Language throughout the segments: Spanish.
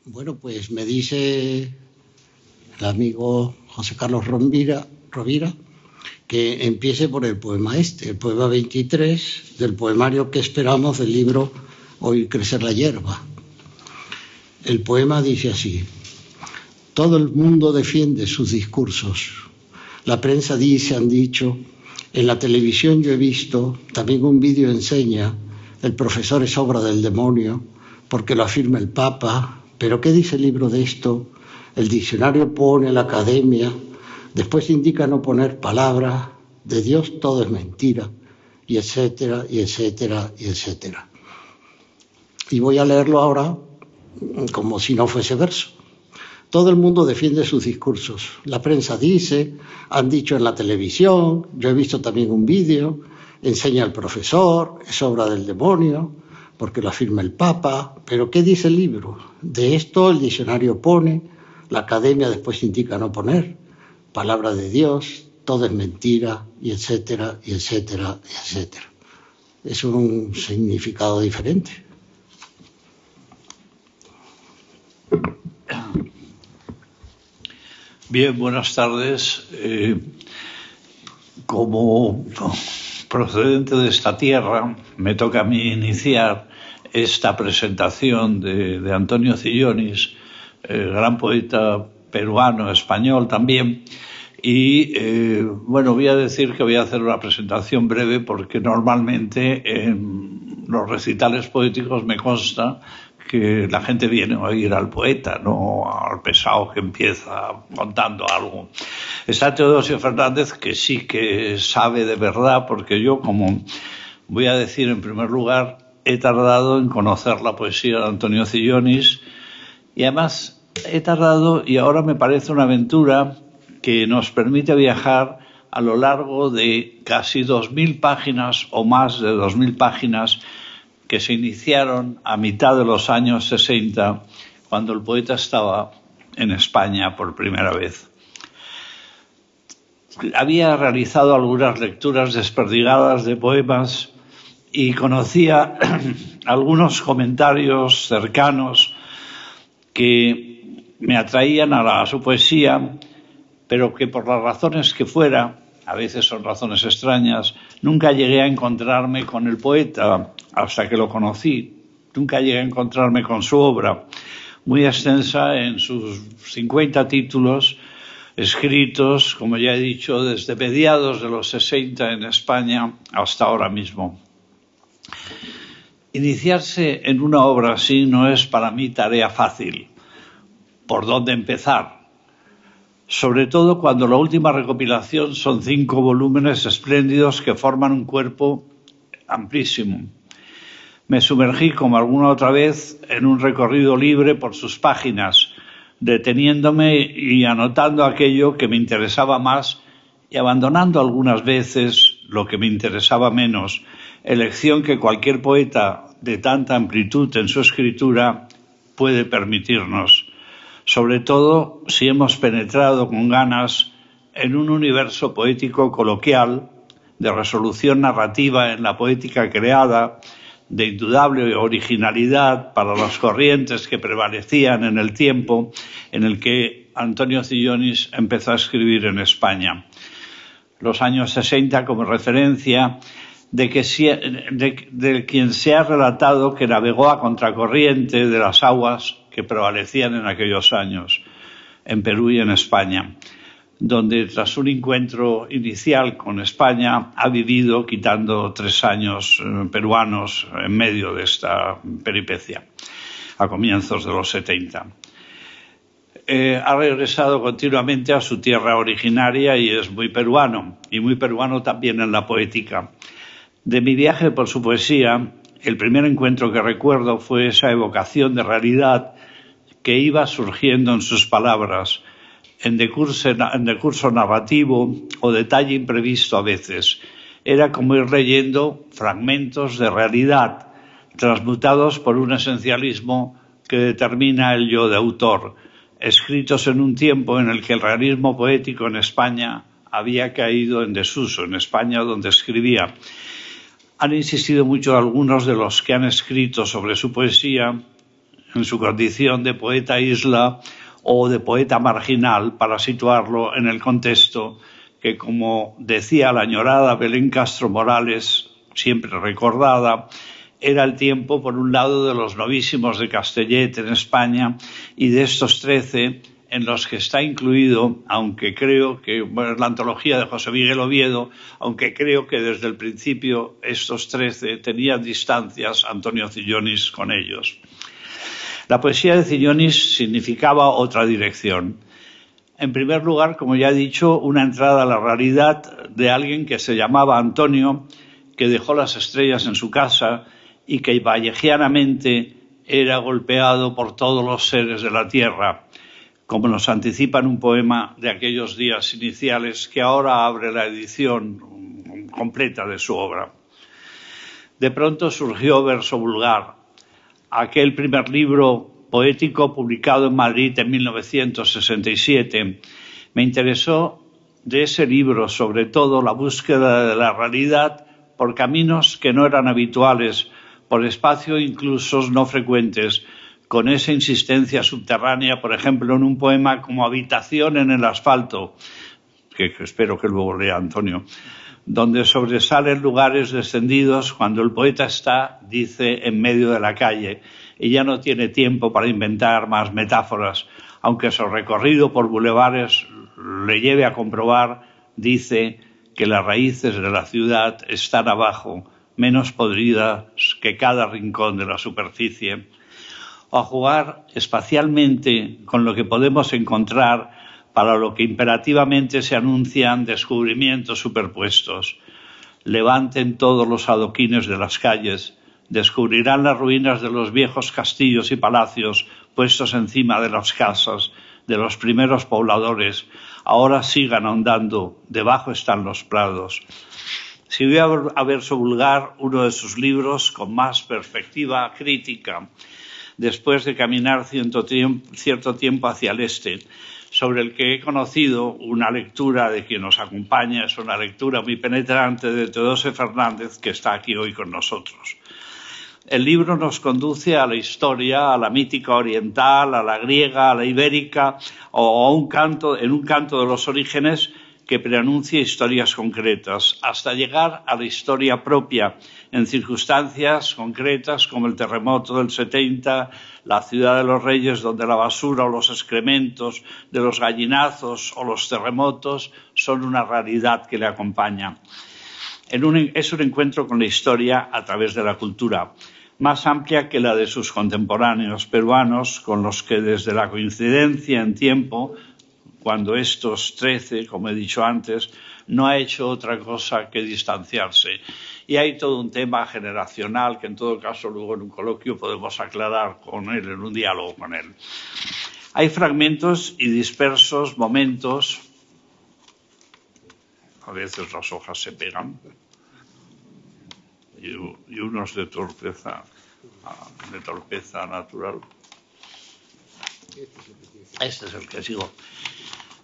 Bueno, pues me dice el amigo José Carlos Rovira que empiece por el poema el poema 23 del poemario que esperamos del libro Oír crecer la hierba. El poema dice así: todo el mundo defiende sus discursos. La prensa dice, han dicho, en la televisión yo he visto, también un vídeo enseña, el profesor es obra del demonio, porque lo afirma el Papa. ¿Pero qué dice el libro de esto? El diccionario pone, la academia, después indica no poner palabra, de Dios todo es mentira, y etcétera, y etcétera, y etcétera. Y voy a leerlo ahora como si no fuese verso. Todo el mundo defiende sus discursos. La prensa dice, han dicho en la televisión, yo he visto también un vídeo, enseña el profesor, es obra del demonio, porque lo afirma el Papa. ¿Pero qué dice el libro? De esto el diccionario pone, la academia después indica no poner, palabra de Dios, todo es mentira, y etcétera, y etcétera, y etcétera. Es un significado diferente. Bien, buenas tardes. Como procedente de esta tierra, me toca a mí iniciar esta presentación de Antonio Zillonis, gran poeta peruano, español también. Y bueno, voy a decir que voy a hacer una presentación breve porque normalmente en los recitales poéticos me consta que la gente viene a oír al poeta, no al pesado que empieza contando algo. Está Teodosio Fernández, que sí que sabe de verdad, porque yo, como voy a decir en primer lugar, he tardado en conocer la poesía de Antonio Zillonis, y además he tardado, y ahora me parece una aventura que nos permite viajar a lo largo de casi 2.000 páginas o más de 2.000 páginas que se iniciaron a mitad de los años 60, cuando el poeta estaba en España por primera vez. Había realizado algunas lecturas desperdigadas de poemas y conocía algunos comentarios cercanos que me atraían a su poesía, pero que por las razones que fuera, a veces son razones extrañas, nunca llegué a encontrarme con el poeta hasta que lo conocí. Nunca llegué a encontrarme con su obra, muy extensa en sus 50 títulos, escritos, como ya he dicho, desde mediados de los 60 en España hasta ahora mismo. Iniciarse en una obra así no es para mí tarea fácil. ¿Por dónde empezar? Sobre todo cuando la última recopilación son 5 volúmenes espléndidos que forman un cuerpo amplísimo. Me sumergí, como alguna otra vez, en un recorrido libre por sus páginas, deteniéndome y anotando aquello que me interesaba más y abandonando algunas veces lo que me interesaba menos, elección que cualquier poeta de tanta amplitud en su escritura puede permitirnos, sobre todo si hemos penetrado con ganas en un universo poético coloquial, de resolución narrativa en la poética creada, de indudable originalidad para las corrientes que prevalecían en el tiempo en el que Antonio Zillonis empezó a escribir en España. Los años 60 como referencia de quien se ha relatado que navegó a contracorriente de las aguas que prevalecían en aquellos años, en Perú y en España, donde tras un encuentro inicial con España ha vivido, quitando 3 años peruanos en medio de esta peripecia, a comienzos de los 70. Ha regresado continuamente a su tierra originaria y es muy peruano también en la poética. De mi viaje por su poesía, el primer encuentro que recuerdo fue esa evocación de realidad que iba surgiendo en sus palabras, en decurso narrativo o detalle imprevisto a veces. Era como ir leyendo fragmentos de realidad, transmutados por un esencialismo que determina el yo de autor, escritos en un tiempo en el que el realismo poético en España había caído en desuso, en España donde escribía. Han insistido mucho algunos de los que han escrito sobre su poesía en su condición de poeta isla o de poeta marginal, para situarlo en el contexto que, como decía la añorada Belén Castro Morales, siempre recordada, era el tiempo, por un lado, de los novísimos de Castellet en España, y de estos 13 en los que está incluido, aunque creo que, bueno, la antología de José Miguel Oviedo, aunque creo que desde el principio estos 13 tenían distancias Antonio Cillonis con ellos. La poesía de Cillonis significaba otra dirección. En primer lugar, como ya he dicho, una entrada a la realidad de alguien que se llamaba Antonio, que dejó las estrellas en su casa y que vallejianamente era golpeado por todos los seres de la tierra, como nos anticipa en un poema de aquellos días iniciales que ahora abre la edición completa de su obra. De pronto surgió Verso Vulgar, aquel primer libro poético publicado en Madrid en 1967. Me interesó de ese libro, sobre todo, la búsqueda de la realidad por caminos que no eran habituales, por espacios incluso no frecuentes, con esa insistencia subterránea, por ejemplo, en un poema como Habitación en el asfalto, que espero que luego lea Antonio, donde sobresalen lugares descendidos cuando el poeta está, dice, en medio de la calle, y ya no tiene tiempo para inventar más metáforas, aunque su recorrido por bulevares le lleve a comprobar, dice, que las raíces de la ciudad están abajo, menos podridas que cada rincón de la superficie, o a jugar espacialmente con lo que podemos encontrar para lo que imperativamente se anuncian descubrimientos superpuestos. Levanten todos los adoquines de las calles, descubrirán las ruinas de los viejos castillos y palacios puestos encima de las casas de los primeros pobladores. Ahora sigan ahondando, debajo están los prados. Si voy a Verso Vulgar, uno de sus libros con más perspectiva crítica, después de caminar cierto tiempo hacia el este, sobre el que he conocido una lectura de quien nos acompaña, es una lectura muy penetrante de Teodosio Fernández, que está aquí hoy con nosotros. El libro nos conduce a la historia, a la mítica oriental, a la griega, a la ibérica, o en un canto de los orígenes que preanuncia historias concretas, hasta llegar a la historia propia, en circunstancias concretas como el terremoto del 70, la ciudad de los reyes, donde la basura o los excrementos de los gallinazos o los terremotos son una realidad que le acompaña. Es un encuentro con la historia a través de la cultura, más amplia que la de sus contemporáneos peruanos, con los que desde la coincidencia en tiempo, cuando estos 13, como he dicho antes, no ha hecho otra cosa que distanciarse. Y hay todo un tema generacional que en todo caso luego en un coloquio podemos aclarar con él, en un diálogo con él. Hay fragmentos y dispersos momentos, a veces las hojas se pegan, y unos de torpeza natural. Este es el que sigo.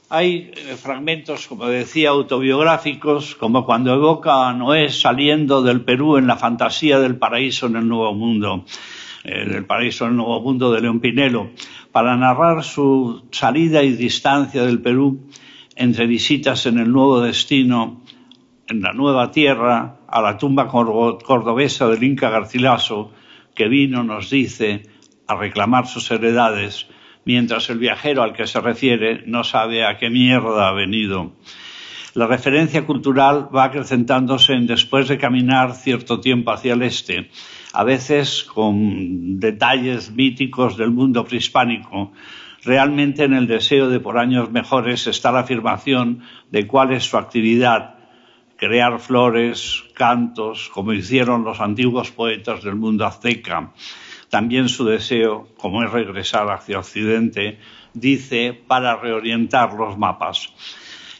Hay fragmentos, como decía, autobiográficos, como cuando evoca a Noé saliendo del Perú en la fantasía del paraíso en el Nuevo Mundo, del paraíso en el Nuevo Mundo de León Pinelo, para narrar su salida y distancia del Perú entre visitas en el nuevo destino, en la nueva tierra, a la tumba cordobesa del Inca Garcilaso, que vino, nos dice, a reclamar sus heredades, mientras el viajero al que se refiere no sabe a qué mierda ha venido. La referencia cultural va acrecentándose después de caminar cierto tiempo hacia el este, a veces con detalles míticos del mundo prehispánico. Realmente en el deseo de por años mejores está la afirmación de cuál es su actividad, crear flores, cantos, como hicieron los antiguos poetas del mundo azteca. También su deseo, como es regresar hacia Occidente, dice, para reorientar los mapas.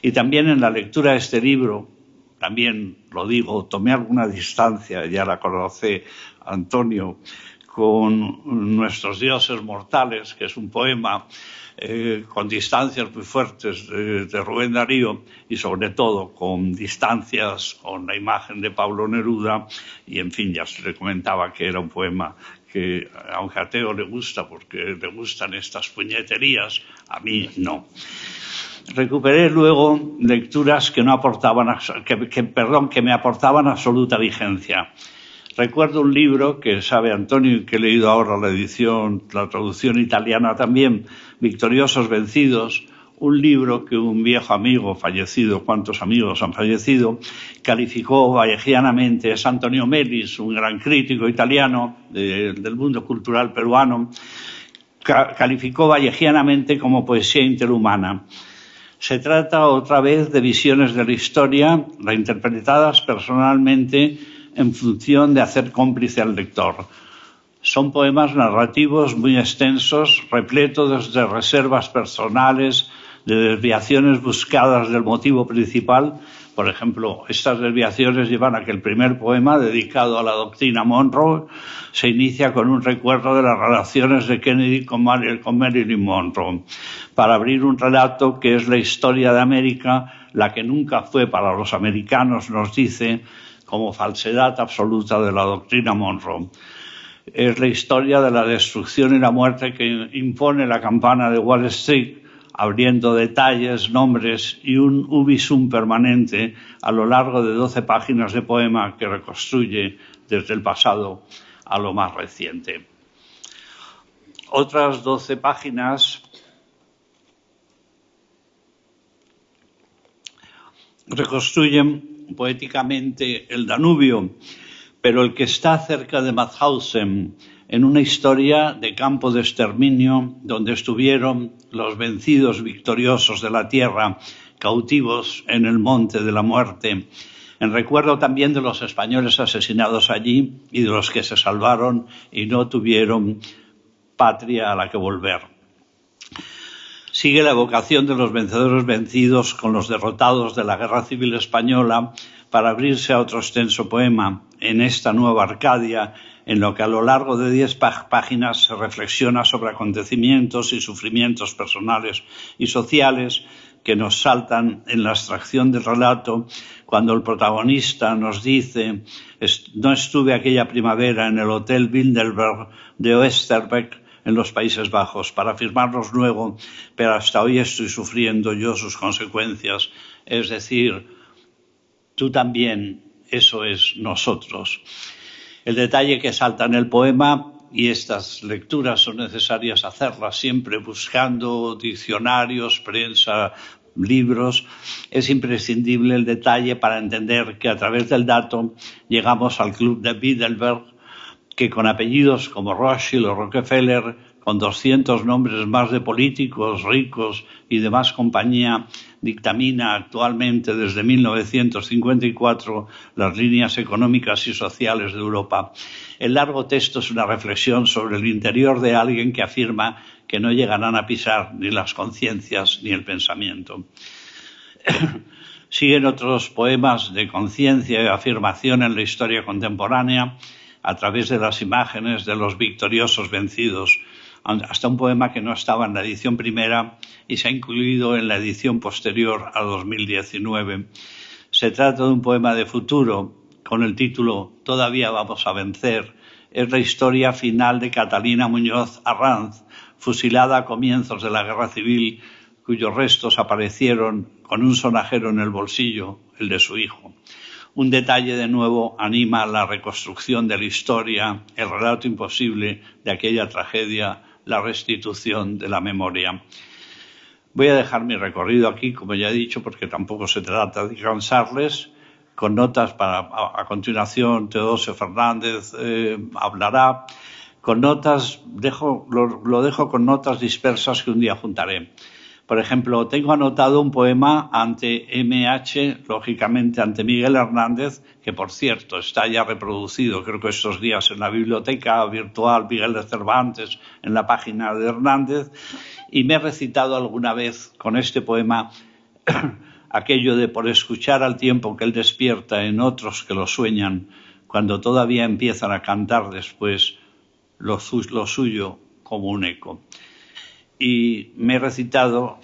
Y también en la lectura de este libro, también lo digo, tomé alguna distancia, ya la conoce Antonio, con Nuestros dioses mortales, que es un poema con distancias muy fuertes de Rubén Darío y sobre todo con distancias con la imagen de Pablo Neruda y en fin, ya se le comentaba que era un poema que aunque a Teo le gusta porque le gustan estas puñeterías, a mí no. Recuperé luego lecturas que me aportaban absoluta vigencia. Recuerdo un libro que sabe Antonio y que he leído ahora la traducción italiana también, Victoriosos Vencidos, un libro que un viejo amigo fallecido, ¿cuántos amigos han fallecido?, calificó vallejianamente. Es Antonio Melis, un gran crítico italiano del mundo cultural peruano, calificó vallejianamente como poesía interhumana. Se trata otra vez de visiones de la historia reinterpretadas personalmente en función de hacer cómplice al lector. Son poemas narrativos muy extensos, repletos de reservas personales, de desviaciones buscadas del motivo principal. Por ejemplo, estas desviaciones llevan a que el primer poema, dedicado a la doctrina Monroe, se inicia con un recuerdo de las relaciones de Kennedy con Marilyn Monroe, para abrir un relato que es la historia de América, la que nunca fue para los americanos, nos dice, como falsedad absoluta de la doctrina Monroe. Es la historia de la destrucción y la muerte que impone la campana de Wall Street, abriendo detalles, nombres y un ubi sum permanente a lo largo de 12 páginas de poema que reconstruye desde el pasado a lo más reciente. Otras 12 páginas reconstruyen poéticamente el Danubio, pero el que está cerca de Mauthausen, en una historia de campo de exterminio donde estuvieron los vencidos victoriosos de la tierra, cautivos en el monte de la muerte, en recuerdo también de los españoles asesinados allí y de los que se salvaron y no tuvieron patria a la que volver. Sigue la evocación de los vencedores vencidos con los derrotados de la Guerra Civil Española para abrirse a otro extenso poema en esta nueva Arcadia, en lo que a lo largo de 10 páginas se reflexiona sobre acontecimientos y sufrimientos personales y sociales que nos saltan en la abstracción del relato cuando el protagonista nos dice: no estuve aquella primavera en el Hotel Bilderberg de Oosterbeek en los Países Bajos para afirmarlos luego, pero hasta hoy estoy sufriendo yo sus consecuencias. Es decir, tú también, eso es nosotros. El detalle que salta en el poema, y estas lecturas son necesarias hacerlas siempre buscando diccionarios, prensa, libros, es imprescindible el detalle para entender que a través del dato llegamos al club de Bilderberg, que con apellidos como Rothschild o Rockefeller, con 200 nombres más de políticos, ricos y demás compañía, dictamina actualmente desde 1954 las líneas económicas y sociales de Europa. El largo texto es una reflexión sobre el interior de alguien que afirma que no llegarán a pisar ni las conciencias ni el pensamiento. Siguen otros poemas de conciencia y afirmación en la historia contemporánea a través de las imágenes de los victoriosos vencidos, hasta un poema que no estaba en la edición primera y se ha incluido en la edición posterior a 2019. Se trata de un poema de futuro con el título Todavía vamos a vencer. Es la historia final de Catalina Muñoz Arranz, fusilada a comienzos de la Guerra Civil, cuyos restos aparecieron con un sonajero en el bolsillo, el de su hijo. Un detalle de nuevo anima la reconstrucción de la historia, el relato imposible de aquella tragedia, la restitución de la memoria. Voy a dejar mi recorrido aquí, como ya he dicho, porque tampoco se trata de cansarles, con notas para, a continuación, Teodosio Fernández hablará, con notas, lo dejo con notas dispersas que un día juntaré. Por ejemplo, tengo anotado un poema ante MH, lógicamente ante Miguel Hernández, que por cierto está ya reproducido, creo que estos días en la biblioteca virtual Miguel de Cervantes, en la página de Hernández, y me he recitado alguna vez con este poema aquello de por escuchar al tiempo que él despierta en otros que lo sueñan, cuando todavía empiezan a cantar después lo suyo como un eco. Y me he recitado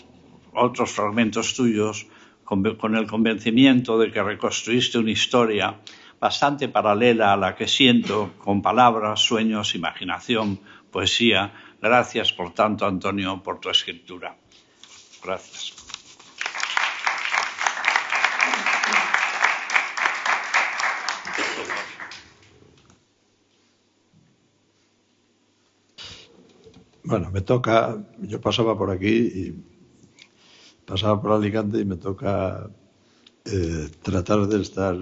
otros fragmentos tuyos con el convencimiento de que reconstruiste una historia bastante paralela a la que siento, con palabras, sueños, imaginación, poesía. Gracias, por tanto, Antonio, por tu escritura. Gracias. Bueno, me toca, yo pasaba por aquí y pasaba por Alicante y me toca tratar de estar,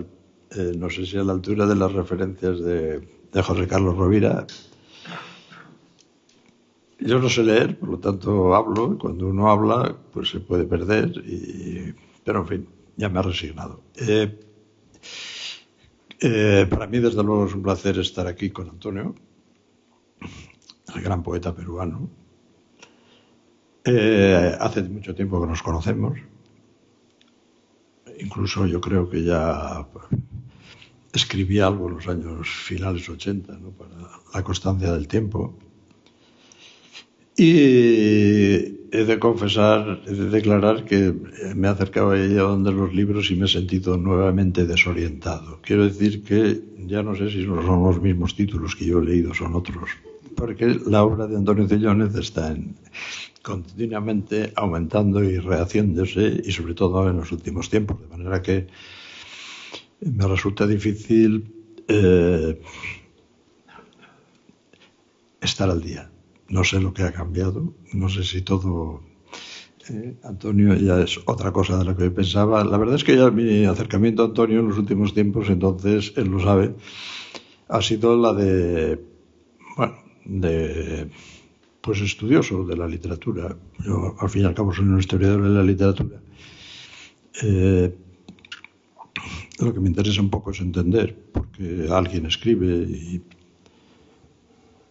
no sé si a la altura de las referencias de José Carlos Rovira. Yo no sé leer, por lo tanto hablo, y cuando uno habla pues se puede perder, pero en fin, ya me he resignado. Para mí, desde luego, es un placer estar aquí con Antonio, el gran poeta peruano. Hace mucho tiempo que nos conocemos. Incluso yo creo que ya escribí algo en los años finales 80, ¿no?, para La constancia del tiempo. Y he de confesar, he de declarar que me he acercado a ella donde los libros y me he sentido nuevamente desorientado. Quiero decir que ya no sé si no son los mismos títulos que yo he leído, son otros. Porque la obra de Antonio Cellónez está continuamente aumentando y rehaciéndose, y sobre todo en los últimos tiempos, de manera que me resulta difícil estar al día. No sé lo que ha cambiado, no sé si todo... Antonio ya es otra cosa de lo que yo pensaba. La verdad es que ya mi acercamiento a Antonio en los últimos tiempos, entonces él lo sabe, ha sido la de, bueno, pues estudioso de la literatura. Yo al fin y al cabo soy un historiador de la literatura. Lo que me interesa un poco es entender por qué alguien escribe y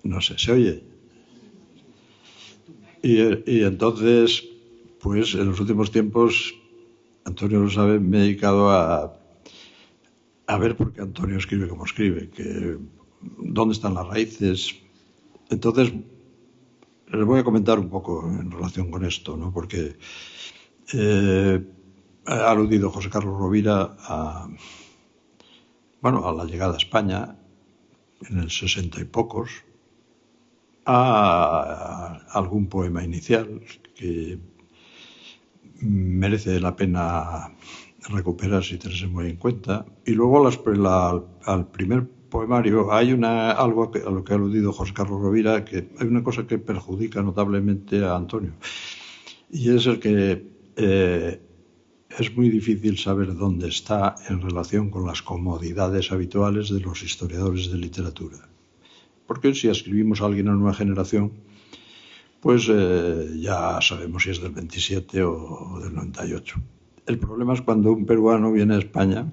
no sé, ¿se oye? Y entonces, pues en los últimos tiempos, Antonio lo sabe, me he dedicado a ver por qué Antonio escribe como escribe, dónde están las raíces. Entonces, les voy a comentar un poco en relación con esto, ¿no? Porque ha aludido José Carlos Rovira a la llegada a España en el 60 y pocos, a algún poema inicial que merece la pena recuperar si tenerse muy en cuenta, y luego al primer poemario hay algo a lo que ha aludido José Carlos Rovira, que hay una cosa que perjudica notablemente a Antonio, y es el que es muy difícil saber dónde está en relación con las comodidades habituales de los historiadores de literatura. Porque si escribimos a alguien en una generación, pues ya sabemos si es del 27 o del 98. El problema es cuando un peruano viene a España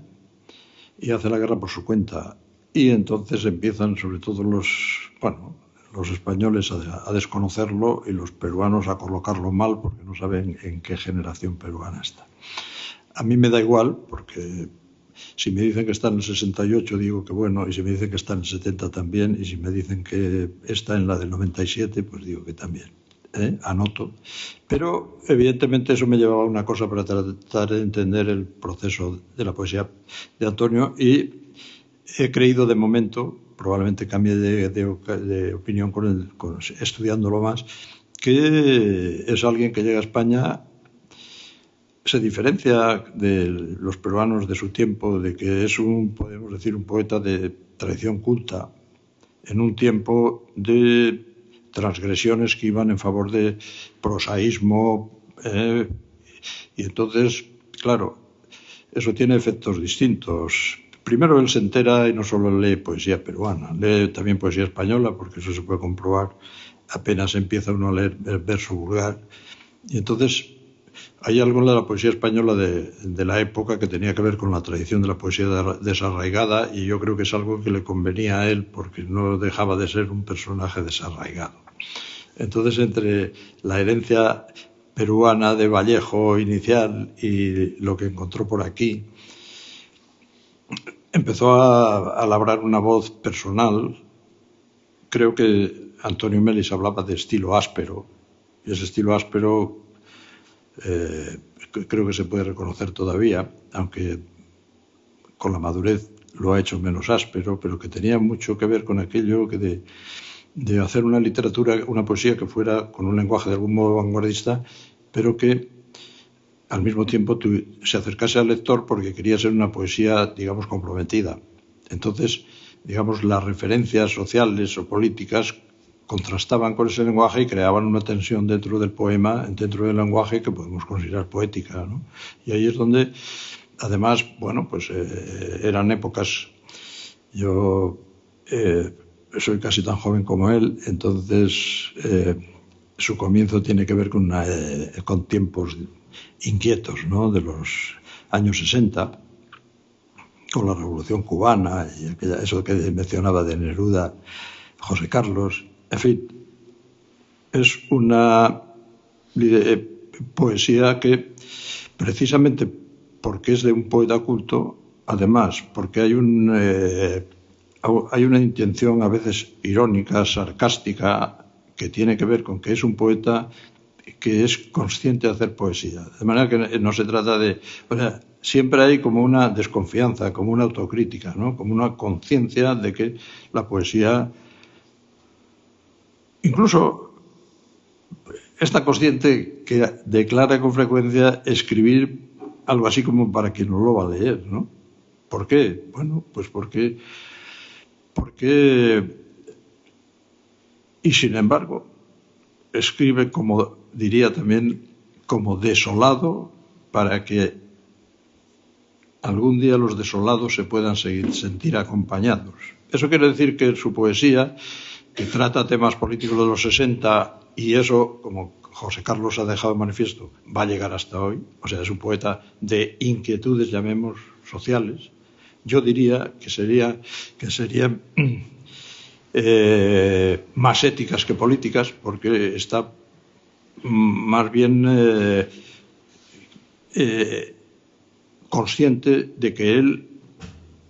y hace la guerra por su cuenta, y entonces empiezan sobre todo los españoles a desconocerlo y los peruanos a colocarlo mal porque no saben en qué generación peruana está. A mí me da igual, porque si me dicen que está en el 68 digo que bueno, y si me dicen que está en el 70 también, y si me dicen que está en la del 97 pues digo que también, anoto. Pero evidentemente eso me llevaba a una cosa para tratar de entender el proceso de la poesía de Antonio, y he creído de momento, probablemente cambie de opinión estudiándolo más, que es alguien que llega a España, se diferencia de los peruanos de su tiempo, de que es podemos decir, un poeta de tradición culta, en un tiempo de transgresiones que iban en favor de prosaísmo, y entonces, claro, eso tiene efectos distintos. Primero, él se entera y no solo lee poesía peruana, lee también poesía española, porque eso se puede comprobar apenas empieza uno a leer el verso vulgar, y entonces hay algo de la poesía española de la época que tenía que ver con la tradición de la poesía desarraigada, y yo creo que es algo que le convenía a él porque no dejaba de ser un personaje desarraigado. Entonces, entre la herencia peruana de Vallejo inicial y lo que encontró por aquí, empezó a labrar una voz personal. Creo que Antonio Melis hablaba de estilo áspero, y ese estilo áspero creo que se puede reconocer todavía, aunque con la madurez lo ha hecho menos áspero, pero que tenía mucho que ver con aquello que de hacer una literatura, una poesía que fuera con un lenguaje de algún modo vanguardista, pero que al mismo tiempo se acercase al lector porque quería ser una poesía, digamos, comprometida. Entonces, digamos, las referencias sociales o políticas contrastaban con ese lenguaje y creaban una tensión dentro del poema, dentro del lenguaje que podemos considerar poética, ¿no? Y ahí es donde, además, bueno, pues eran épocas. Yo soy casi tan joven como él, entonces su comienzo tiene que ver con tiempos inquietos, ¿no? De los años 60, con la Revolución Cubana y eso que mencionaba de Neruda, José Carlos. En fin, es una poesía que, precisamente porque es de un poeta culto, además porque hay una intención a veces irónica, sarcástica, que tiene que ver con que es un poeta que es consciente de hacer poesía. De manera que no se trata de... O sea, siempre hay como una desconfianza, como una autocrítica, ¿no? Como una conciencia de que la poesía... Incluso está consciente que declara con frecuencia escribir algo así como para quien no lo va a leer, ¿no? ¿Por qué? Bueno, pues porque... Y sin embargo, escribe, como diría también, como desolado, para que algún día los desolados se puedan sentir acompañados. Eso quiere decir que su poesía, que trata temas políticos de los 60, y eso, como José Carlos ha dejado de manifiesto, va a llegar hasta hoy. O sea, es un poeta de inquietudes, llamemos, sociales. Yo diría que serían más éticas que políticas, porque está más bien consciente de que él,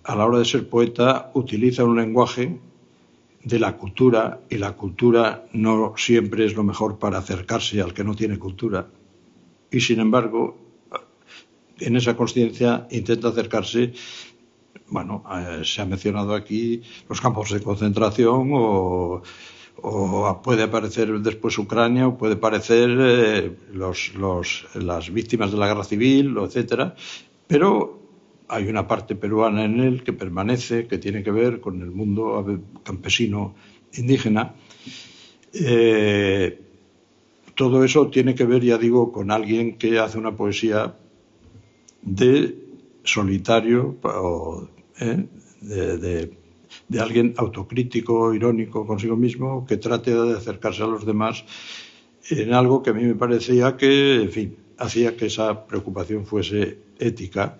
a la hora de ser poeta, utiliza un lenguaje de la cultura, y la cultura no siempre es lo mejor para acercarse al que no tiene cultura. Y sin embargo, en esa consciencia intenta acercarse. Bueno, se ha mencionado aquí los campos de concentración o puede aparecer después Ucrania, o puede aparecer las víctimas de la guerra civil, etcétera. Pero hay una parte peruana en él que permanece, que tiene que ver con el mundo campesino indígena. Todo eso tiene que ver, ya digo, con alguien que hace una poesía de solitario, de alguien autocrítico, irónico consigo mismo, que trate de acercarse a los demás en algo que a mí me parecía que, en fin, hacía que esa preocupación fuese ética.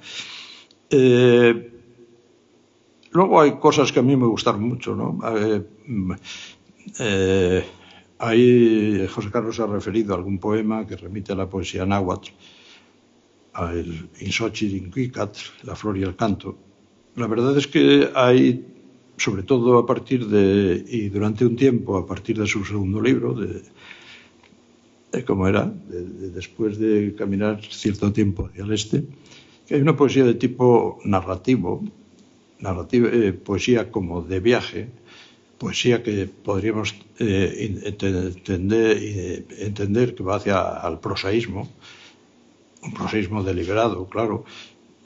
Luego hay cosas que a mí me gustaron mucho, ¿no? Ahí José Carlos ha referido a algún poema que remite a la poesía náhuatl, al Inxóchitl, la flor y el canto. La verdad es que hay, sobre todo a partir y durante un tiempo, a partir de su segundo libro, después de caminar cierto tiempo hacia el este, que hay una poesía de tipo narrativo, poesía como de viaje, poesía que podríamos entender que va al prosaísmo, un prosaísmo deliberado, claro,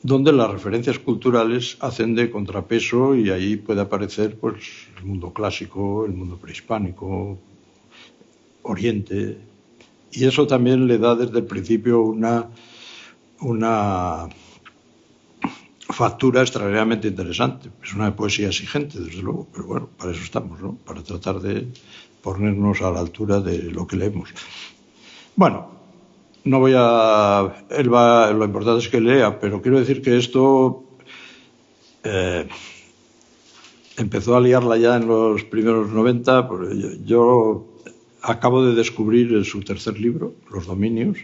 donde las referencias culturales hacen de contrapeso, y ahí puede aparecer pues el mundo clásico, el mundo prehispánico, Oriente, y eso también le da desde el principio una factura extraordinariamente interesante. Es una poesía exigente, desde luego, pero bueno, para eso estamos, ¿no? Para tratar de ponernos a la altura de lo que leemos. Bueno, no voy a... lo importante es que lea, pero quiero decir que esto empezó a liarla ya en los primeros 90. Yo acabo de descubrir su tercer libro, Los Dominios,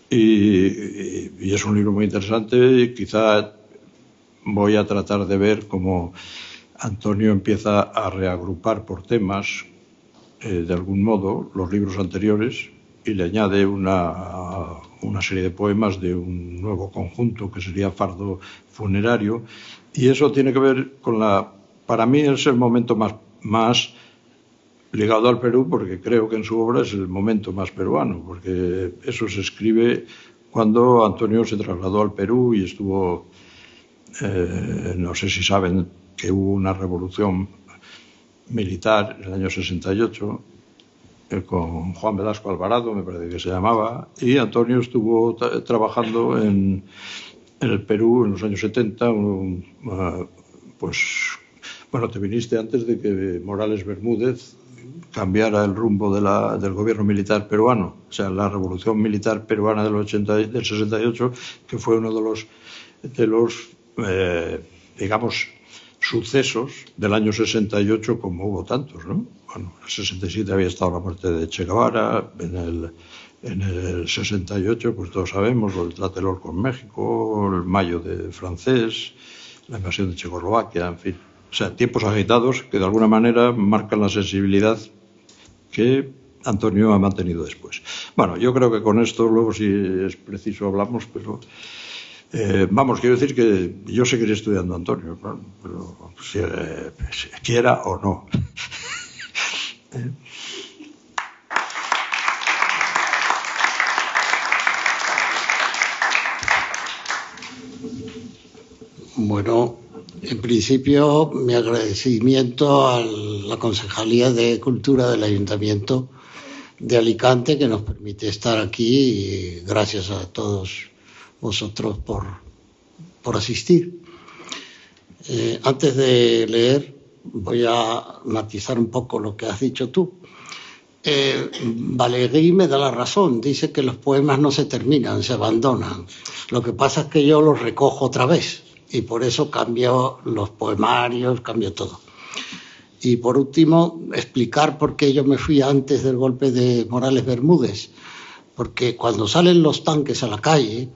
y es un libro muy interesante, y quizá voy a tratar de ver cómo Antonio empieza a reagrupar por temas, de algún modo, los libros anteriores, y le añade una serie de poemas de un nuevo conjunto que sería Fardo Funerario, y eso tiene que ver con para mí es el momento más ligado al Perú, porque creo que en su obra es el momento más peruano, porque eso se escribe cuando Antonio se trasladó al Perú y estuvo, no sé si saben que hubo una revolución militar en el año 68 con Juan Velasco Alvarado, me parece que se llamaba, y Antonio estuvo trabajando en el Perú en los años 70, pues bueno, te viniste antes de que Morales Bermúdez cambiara el rumbo del gobierno militar peruano, o sea, la revolución militar peruana del 68, que fue uno de los digamos, sucesos del año 68, como hubo tantos, ¿no? Bueno, en el 67 había estado la muerte de Che Guevara, en el 68, pues todos sabemos, el Tlatelolco con México, el Mayo de francés, la invasión de Checoslovaquia, en fin. O sea, tiempos agitados que de alguna manera marcan la sensibilidad que Antonio ha mantenido después. Bueno, yo creo que con esto luego, si es preciso, hablamos, pero vamos, quiero decir que yo seguiré estudiando Antonio, claro, pero si quiera o no. Bueno, en principio, mi agradecimiento a la Concejalía de Cultura del Ayuntamiento de Alicante, que nos permite estar aquí, y gracias a todos vosotros por asistir. Antes de leer, voy a matizar un poco lo que has dicho tú. Valéry me da la razón, dice que los poemas no se terminan, se abandonan. Lo que pasa es que yo los recojo otra vez y por eso cambio los poemarios, cambio todo. Y por último, explicar por qué yo me fui antes del golpe de Morales Bermúdez, porque cuando salen los tanques a la calle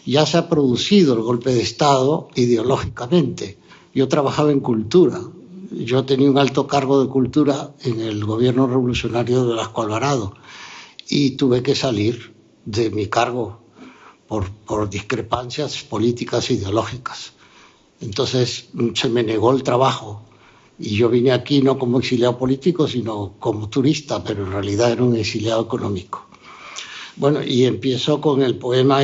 ya se ha producido el golpe de Estado ideológicamente. Yo trabajaba en cultura. Yo tenía un alto cargo de cultura en el gobierno revolucionario de Velasco Alvarado y tuve que salir de mi cargo por discrepancias políticas e ideológicas. Entonces se me negó el trabajo y yo vine aquí no como exiliado político, sino como turista, pero en realidad era un exiliado económico. Bueno, y empiezo con el poema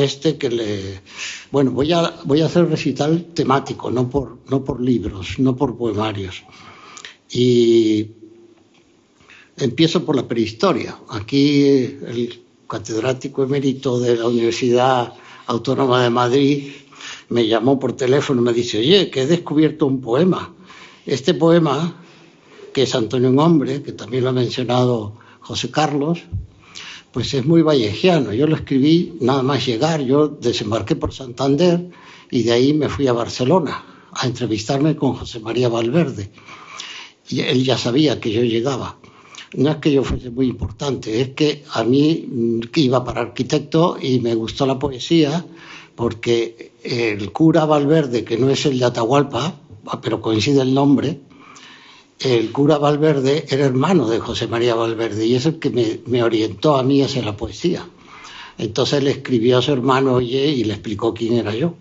Bueno, voy a hacer recital temático, no por libros, no por poemarios. Y empiezo por la prehistoria. Aquí el catedrático emérito de la Universidad Autónoma de Madrid me llamó por teléfono y me dice: oye, que he descubierto un poema. Este poema, que es Antonio un hombre, que también lo ha mencionado José Carlos, pues es muy vallejiano. Yo lo escribí nada más llegar. Yo desembarqué por Santander y de ahí me fui a Barcelona a entrevistarme con José María Valverde. Y él ya sabía que yo llegaba. No es que yo fuese muy importante, es que a mí iba para arquitecto y me gustó la poesía porque el cura Valverde, que no es el de Atahualpa, pero coincide el nombre, el cura Valverde era hermano de José María Valverde y es el que me orientó a mí hacia la poesía. Entonces le escribió a su hermano, oye, y le explicó quién era yo.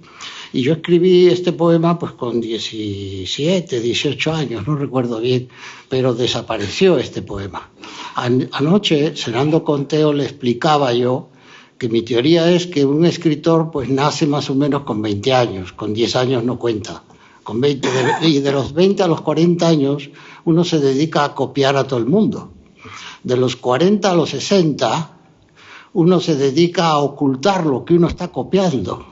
Y yo escribí este poema pues con 17, 18 años, no recuerdo bien, pero desapareció este poema. Anoche, cenando con Teo, le explicaba yo que mi teoría es que un escritor pues nace más o menos con 20 años, con 10 años no cuenta. Con 20, y de los 20 a los 40 años uno se dedica a copiar a todo el mundo. De los 40 a los 60 uno se dedica a ocultar lo que uno está copiando.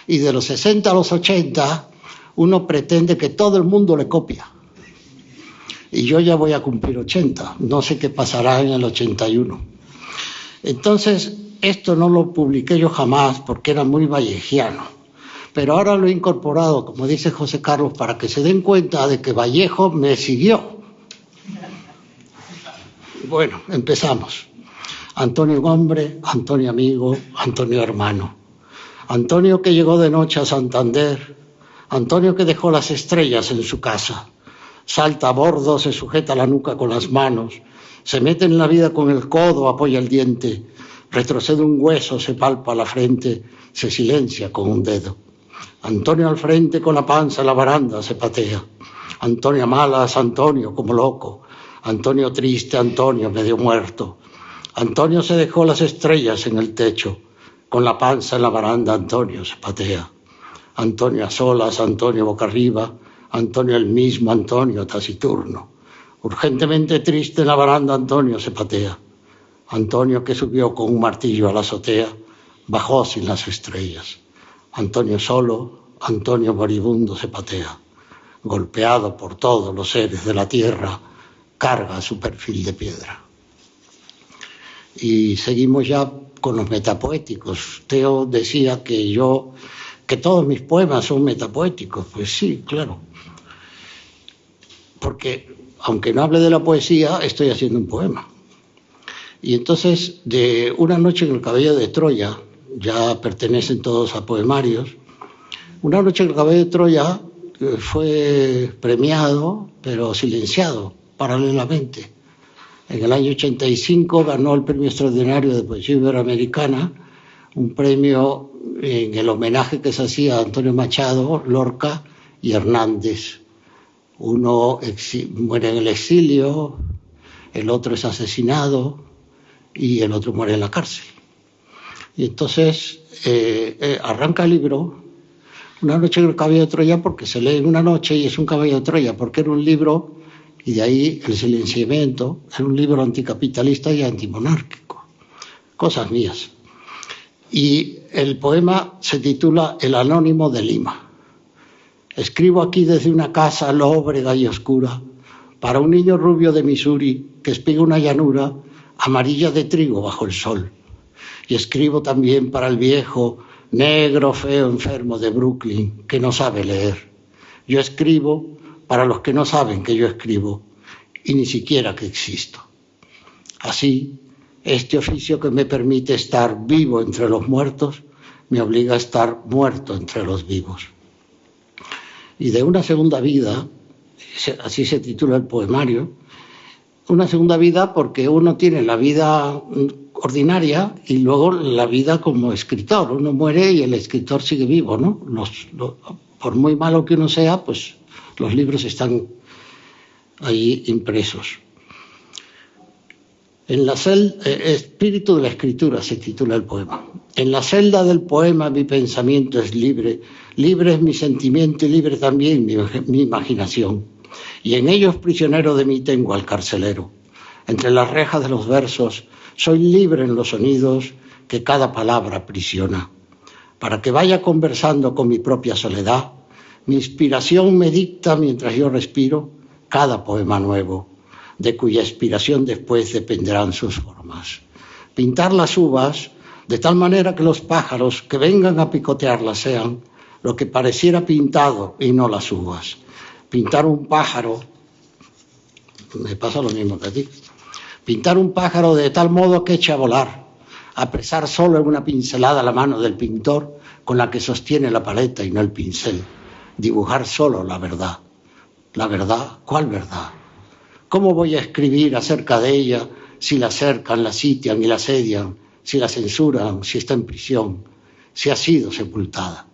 Y de los 60 a los 80 uno pretende que todo el mundo le copia. Y yo ya voy a cumplir 80, no sé qué pasará en el 81. Entonces, esto no lo publiqué yo jamás porque era muy vallejiano. Pero ahora lo he incorporado, como dice José Carlos, para que se den cuenta de que Vallejo me siguió. Bueno, empezamos. Antonio hombre, Antonio amigo, Antonio hermano. Antonio que llegó de noche a Santander, Antonio que dejó las estrellas en su casa. salta a bordo, se sujeta la nuca con las manos, se mete en la vida con el codo, apoya el diente, retrocede un hueso, se palpa la frente, se silencia con un dedo. Antonio al frente con la panza en la baranda se patea. Antonio a malas, Antonio como loco. Antonio triste, Antonio medio muerto. Antonio se dejó las estrellas en el techo. Con la panza en la baranda Antonio se patea. Antonio a solas, Antonio boca arriba. Antonio el mismo, Antonio taciturno. Urgentemente triste en la baranda Antonio se patea. Antonio que subió con un martillo a la azotea, bajó sin las estrellas. Antonio solo, Antonio moribundo se patea. Golpeado por todos los seres de la tierra, carga su perfil de piedra. Y seguimos ya con los metapoéticos. Teo decía que todos mis poemas son metapoéticos. Pues sí, claro. Porque aunque no hable de la poesía, estoy haciendo un poema. Y entonces, de Una noche en el caballo de Troya, ya pertenecen todos a poemarios. Una noche en el caballo de Troya fue premiado, pero silenciado paralelamente. En el año 85 ganó el Premio Extraordinario de Poesía Iberoamericana, un premio en el homenaje que se hacía a Antonio Machado, Lorca y Hernández. Uno muere en el exilio, el otro es asesinado y el otro muere en la cárcel. Y entonces arranca el libro Una noche en el caballo de Troya, porque se lee en una noche y es un caballo de Troya, porque era un libro, y de ahí el silenciamiento, era un libro anticapitalista y antimonárquico. Cosas mías. Y el poema se titula El Anónimo de Lima. Escribo aquí desde una casa lóbrega y oscura para un niño rubio de Missouri que espiga una llanura amarilla de trigo bajo el sol. Y escribo también para el viejo, negro, feo, enfermo de Brooklyn, que no sabe leer. Yo escribo para los que no saben que yo escribo y ni siquiera que existo. Así, este oficio que me permite estar vivo entre los muertos, me obliga a estar muerto entre los vivos. Y de una segunda vida, así se titula el poemario, una segunda vida porque uno tiene la vida ordinaria y luego la vida como escritor. Uno muere y el escritor sigue vivo, ¿no? Por muy malo que uno sea, pues los libros están ahí impresos. Espíritu de la escritura se titula el poema. En la celda del poema mi pensamiento es libre, libre es mi sentimiento y libre también mi imaginación. Y en ellos prisionero de mí tengo al carcelero. Entre las rejas de los versos soy libre en los sonidos que cada palabra aprisiona. Para que vaya conversando con mi propia soledad, mi inspiración me dicta mientras yo respiro cada poema nuevo, de cuya inspiración después dependerán sus formas. Pintar las uvas de tal manera que los pájaros que vengan a picotearlas sean lo que pareciera pintado y no las uvas. Pintar un pájaro, me pasa lo mismo que a ti, pintar un pájaro de tal modo que eche a volar, apresar solo en una pincelada la mano del pintor con la que sostiene la paleta y no el pincel, dibujar solo la verdad. ¿La verdad? ¿Cuál verdad? ¿Cómo voy a escribir acerca de ella si la cercan, la sitian y la asedian, si la censuran, si está en prisión, si ha sido sepultada?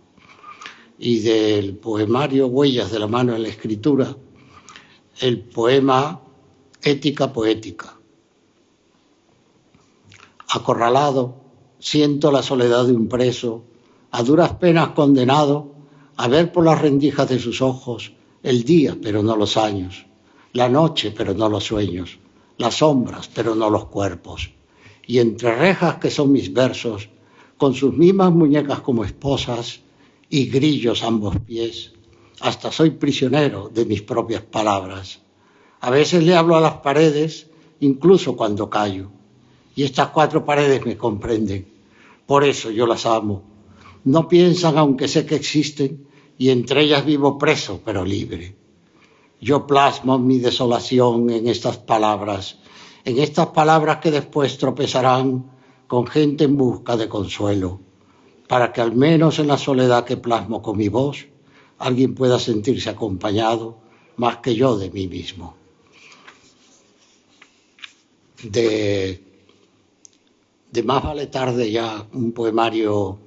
Y del poemario Huellas de la mano en la escritura, el poema Ética poética. Acorralado, siento la soledad de un preso, a duras penas condenado a ver por las rendijas de sus ojos el día, pero no los años, la noche, pero no los sueños, las sombras, pero no los cuerpos. Y entre rejas que son mis versos, con sus mismas muñecas como esposas y grillos a ambos pies, hasta soy prisionero de mis propias palabras. A veces le hablo a las paredes, incluso cuando callo, y estas cuatro paredes me comprenden. Por eso yo las amo. No piensan, aunque sé que existen, y entre ellas vivo preso, pero libre. Yo plasmo mi desolación en estas palabras que después tropezarán con gente en busca de consuelo, para que al menos en la soledad que plasmo con mi voz, alguien pueda sentirse acompañado más que yo de mí mismo. De Más vale tarde, ya un poemario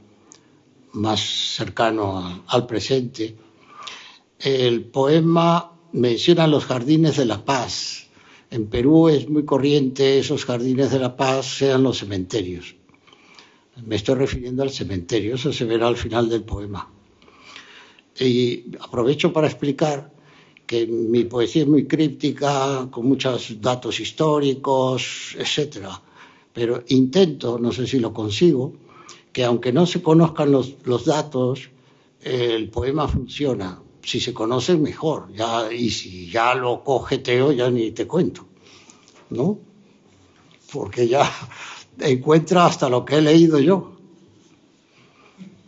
más cercano al presente. El poema menciona los jardines de la paz. En Perú es muy corriente esos jardines de la paz sean los cementerios. Me estoy refiriendo al cementerio, eso se verá al final del poema. Y aprovecho para explicar que mi poesía es muy críptica, con muchos datos históricos, etcétera. Pero intento, no sé si lo consigo, que aunque no se conozcan los datos, el poema funciona. Si se conoce, mejor. Y si ya lo cogeteo, ya ni te cuento, ¿no? Porque ya encuentra hasta lo que he leído yo.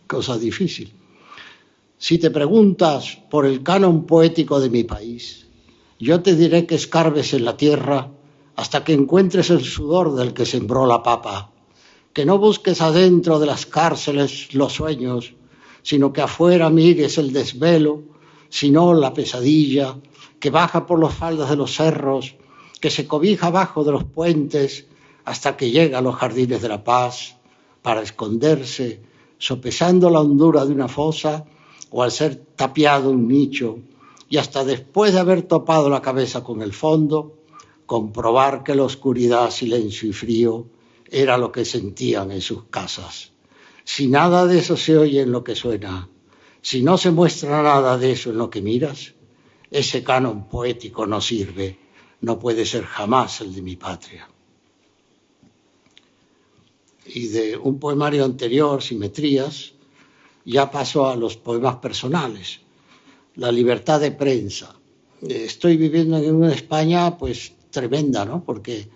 Cosa difícil. Si te preguntas por el canon poético de mi país, yo te diré que escarbes en la tierra hasta que encuentres el sudor del que sembró la papa, que no busques adentro de las cárceles los sueños, sino que afuera mires el desvelo, sino la pesadilla que baja por las faldas de los cerros, que se cobija abajo de los puentes hasta que llega a los jardines de la paz para esconderse, sopesando la hondura de una fosa o al ser tapiado un nicho, y hasta después de haber topado la cabeza con el fondo, comprobar que la oscuridad, silencio y frío era lo que sentían en sus casas. Si nada de eso se oye en lo que suena, si no se muestra nada de eso en lo que miras, ese canon poético no sirve, no puede ser jamás el de mi patria. Y de un poemario anterior, Simetrías, ya paso a los poemas personales. La libertad de prensa. Estoy viviendo en una España pues tremenda, ¿no? Porque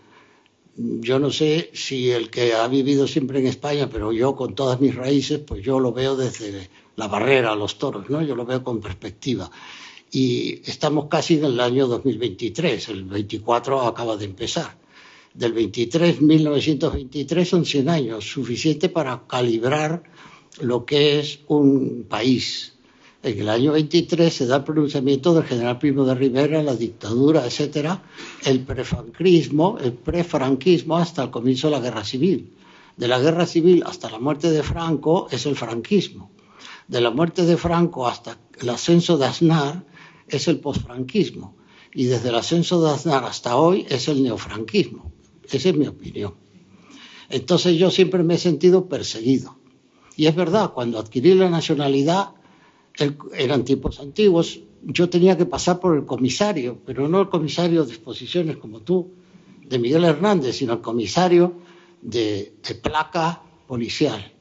yo no sé si el que ha vivido siempre en España, pero yo con todas mis raíces, pues yo lo veo desde la Barrera, los toros, ¿no? Yo lo veo con perspectiva. Y estamos casi en el año 2023, el 24 acaba de empezar. Del 1923 son 100 años, suficiente para calibrar lo que es un país. En el año 23 se da el pronunciamiento del general Primo de Rivera, la dictadura, etcétera, el prefranquismo hasta el comienzo de la guerra civil. De la guerra civil hasta la muerte de Franco es el franquismo. De la muerte de Franco hasta el ascenso de Aznar es el posfranquismo. Y desde el ascenso de Aznar hasta hoy es el neofranquismo. Esa es mi opinión. Entonces yo siempre me he sentido perseguido. Y es verdad, cuando adquirí la nacionalidad, eran tiempos antiguos, yo tenía que pasar por el comisario, pero no el comisario de exposiciones como tú, de Miguel Hernández, sino el comisario de placa policial.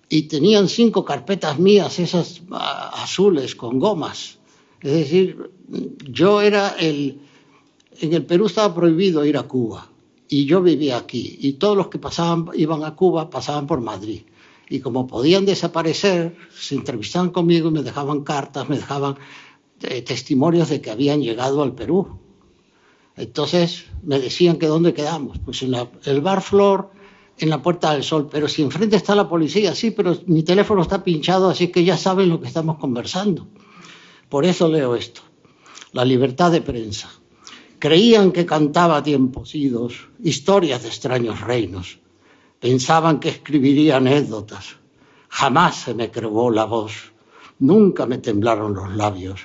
Y tenían 5 carpetas mías, esas azules con gomas. Es decir, yo era en el Perú estaba prohibido ir a Cuba y yo vivía aquí. Y todos los que iban a Cuba pasaban por Madrid. Y como podían desaparecer, se entrevistaban conmigo y me dejaban cartas, me dejaban testimonios de que habían llegado al Perú. Entonces me decían que dónde quedamos. Pues en el Bar Flor, en la Puerta del Sol. Pero si enfrente está la policía, sí, pero mi teléfono está pinchado, así que ya saben lo que estamos conversando. Por eso leo esto. La libertad de prensa. Creían que cantaba a tiempos idos historias de extraños reinos. Pensaban que escribiría anécdotas. Jamás se me crevó la voz. Nunca me temblaron los labios.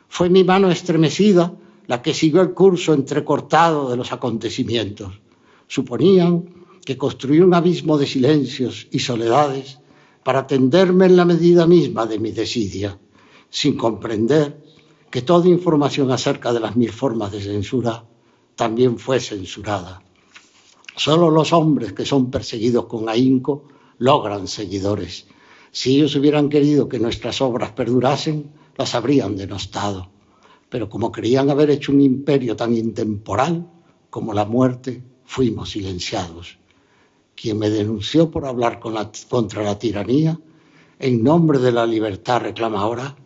Fue mi mano estremecida la que siguió el curso entrecortado de los acontecimientos. Suponían que construí un abismo de silencios y soledades para tenderme en la medida misma de mi desidia, sin comprender que toda información acerca de las 1000 formas de censura también fue censurada. Solo los hombres que son perseguidos con ahínco logran seguidores. Si ellos hubieran querido que nuestras obras perdurasen, las habrían denostado. Pero como creían haber hecho un imperio tan intemporal como la muerte, fuimos silenciados. Quien me denunció por hablar contra la tiranía, en nombre de la libertad reclama ahora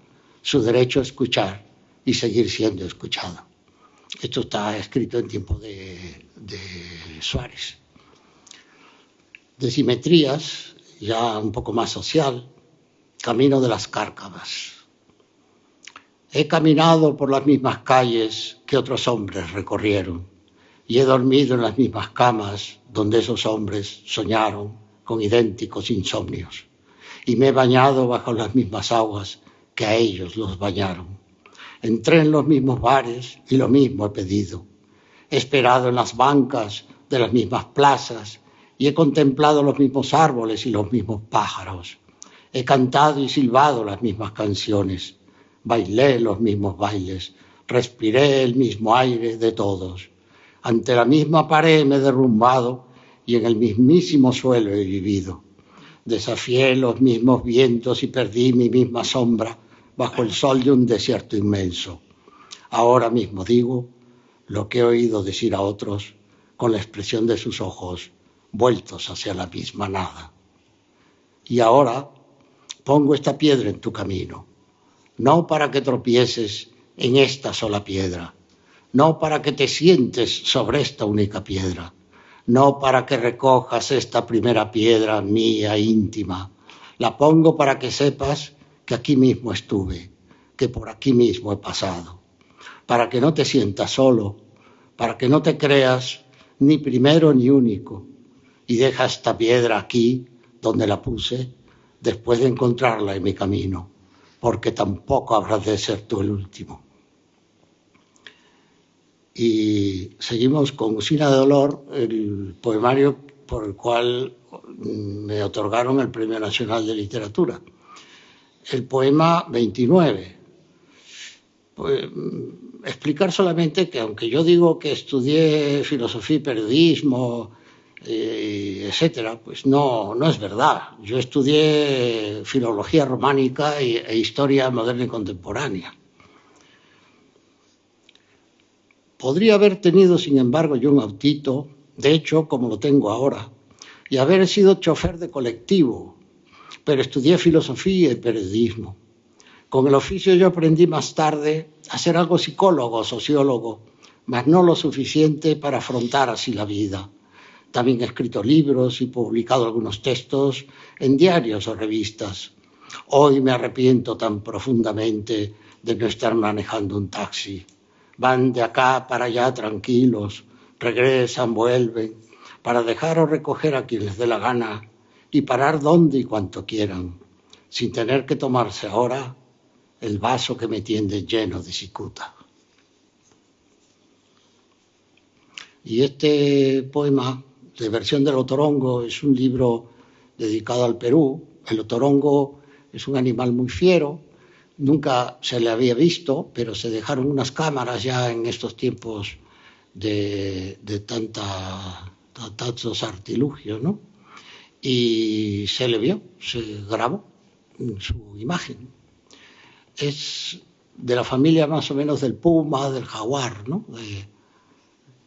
su derecho a escuchar y seguir siendo escuchado. Esto está escrito en tiempo de Suárez. De Simetrías, ya un poco más social, Camino de las Cárcavas. He caminado por las mismas calles que otros hombres recorrieron y he dormido en las mismas camas donde esos hombres soñaron con idénticos insomnios. Y me he bañado bajo las mismas aguas que a ellos los bañaron. Entré en los mismos bares y lo mismo he pedido. He esperado en las bancas de las mismas plazas y he contemplado los mismos árboles y los mismos pájaros. He cantado y silbado las mismas canciones. Bailé los mismos bailes, respiré el mismo aire de todos. Ante la misma pared me he derrumbado y en el mismísimo suelo he vivido. Desafié los mismos vientos y perdí mi misma sombra bajo el sol de un desierto inmenso. Ahora mismo digo lo que he oído decir a otros con la expresión de sus ojos vueltos hacia la misma nada. Y ahora pongo esta piedra en tu camino. No para que tropieces en esta sola piedra, no para que te sientes sobre esta única piedra, no para que recojas esta primera piedra mía íntima. La pongo para que sepas que aquí mismo estuve, que por aquí mismo he pasado, para que no te sientas solo, para que no te creas ni primero ni único, y deja esta piedra aquí donde la puse después de encontrarla en mi camino, porque tampoco habrás de ser tú el último. Y seguimos con Usina de Dolor, el poemario por el cual me otorgaron el Premio Nacional de Literatura. El poema 29. Pues, explicar solamente que aunque yo digo que estudié filosofía y periodismo, etcétera, pues no es verdad. Yo estudié filología románica e historia moderna y contemporánea. Podría haber tenido, sin embargo, yo un autito, de hecho, como lo tengo ahora, y haber sido chofer de colectivo, pero estudié filosofía y periodismo. Con el oficio yo aprendí más tarde a ser algo psicólogo, sociólogo, mas no lo suficiente para afrontar así la vida. También he escrito libros y publicado algunos textos en diarios o revistas. Hoy me arrepiento tan profundamente de no estar manejando un taxi. Van de acá para allá tranquilos, regresan, vuelven, para dejar o recoger a quien les dé la gana y parar donde y cuanto quieran, sin tener que tomarse ahora el vaso que me tiende lleno de cicuta. Y este poema de versión del otorongo es un libro dedicado al Perú. El otorongo es un animal muy fiero, nunca se le había visto, pero se dejaron unas cámaras ya en estos tiempos de tantos artilugios, ¿no? Y se le vio, se grabó su imagen. Es de la familia más o menos del puma, del jaguar, ¿no?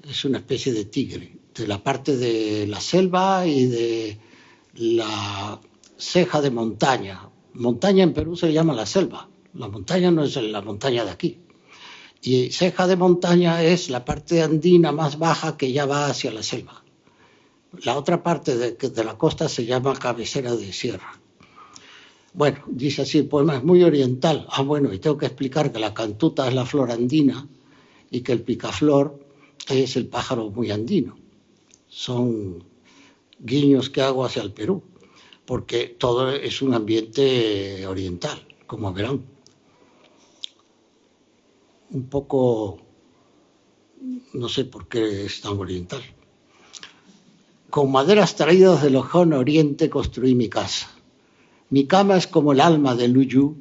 Es una especie de tigre, de la parte de la selva y de la ceja de montaña. Montaña en Perú se llama la selva. La montaña no es la montaña de aquí. Y ceja de montaña es la parte andina más baja que ya va hacia la selva. La otra parte de la costa se llama cabecera de sierra. Bueno, dice así, el poema es muy oriental. Bueno, y tengo que explicar que la cantuta es la flor andina y que el picaflor es el pájaro muy andino. Son guiños que hago hacia el Perú, porque todo es un ambiente oriental, como verán. Un poco, no sé por qué es tan oriental. Con maderas traídas del lejano oriente construí mi casa. Mi cama es como el alma de Luyu,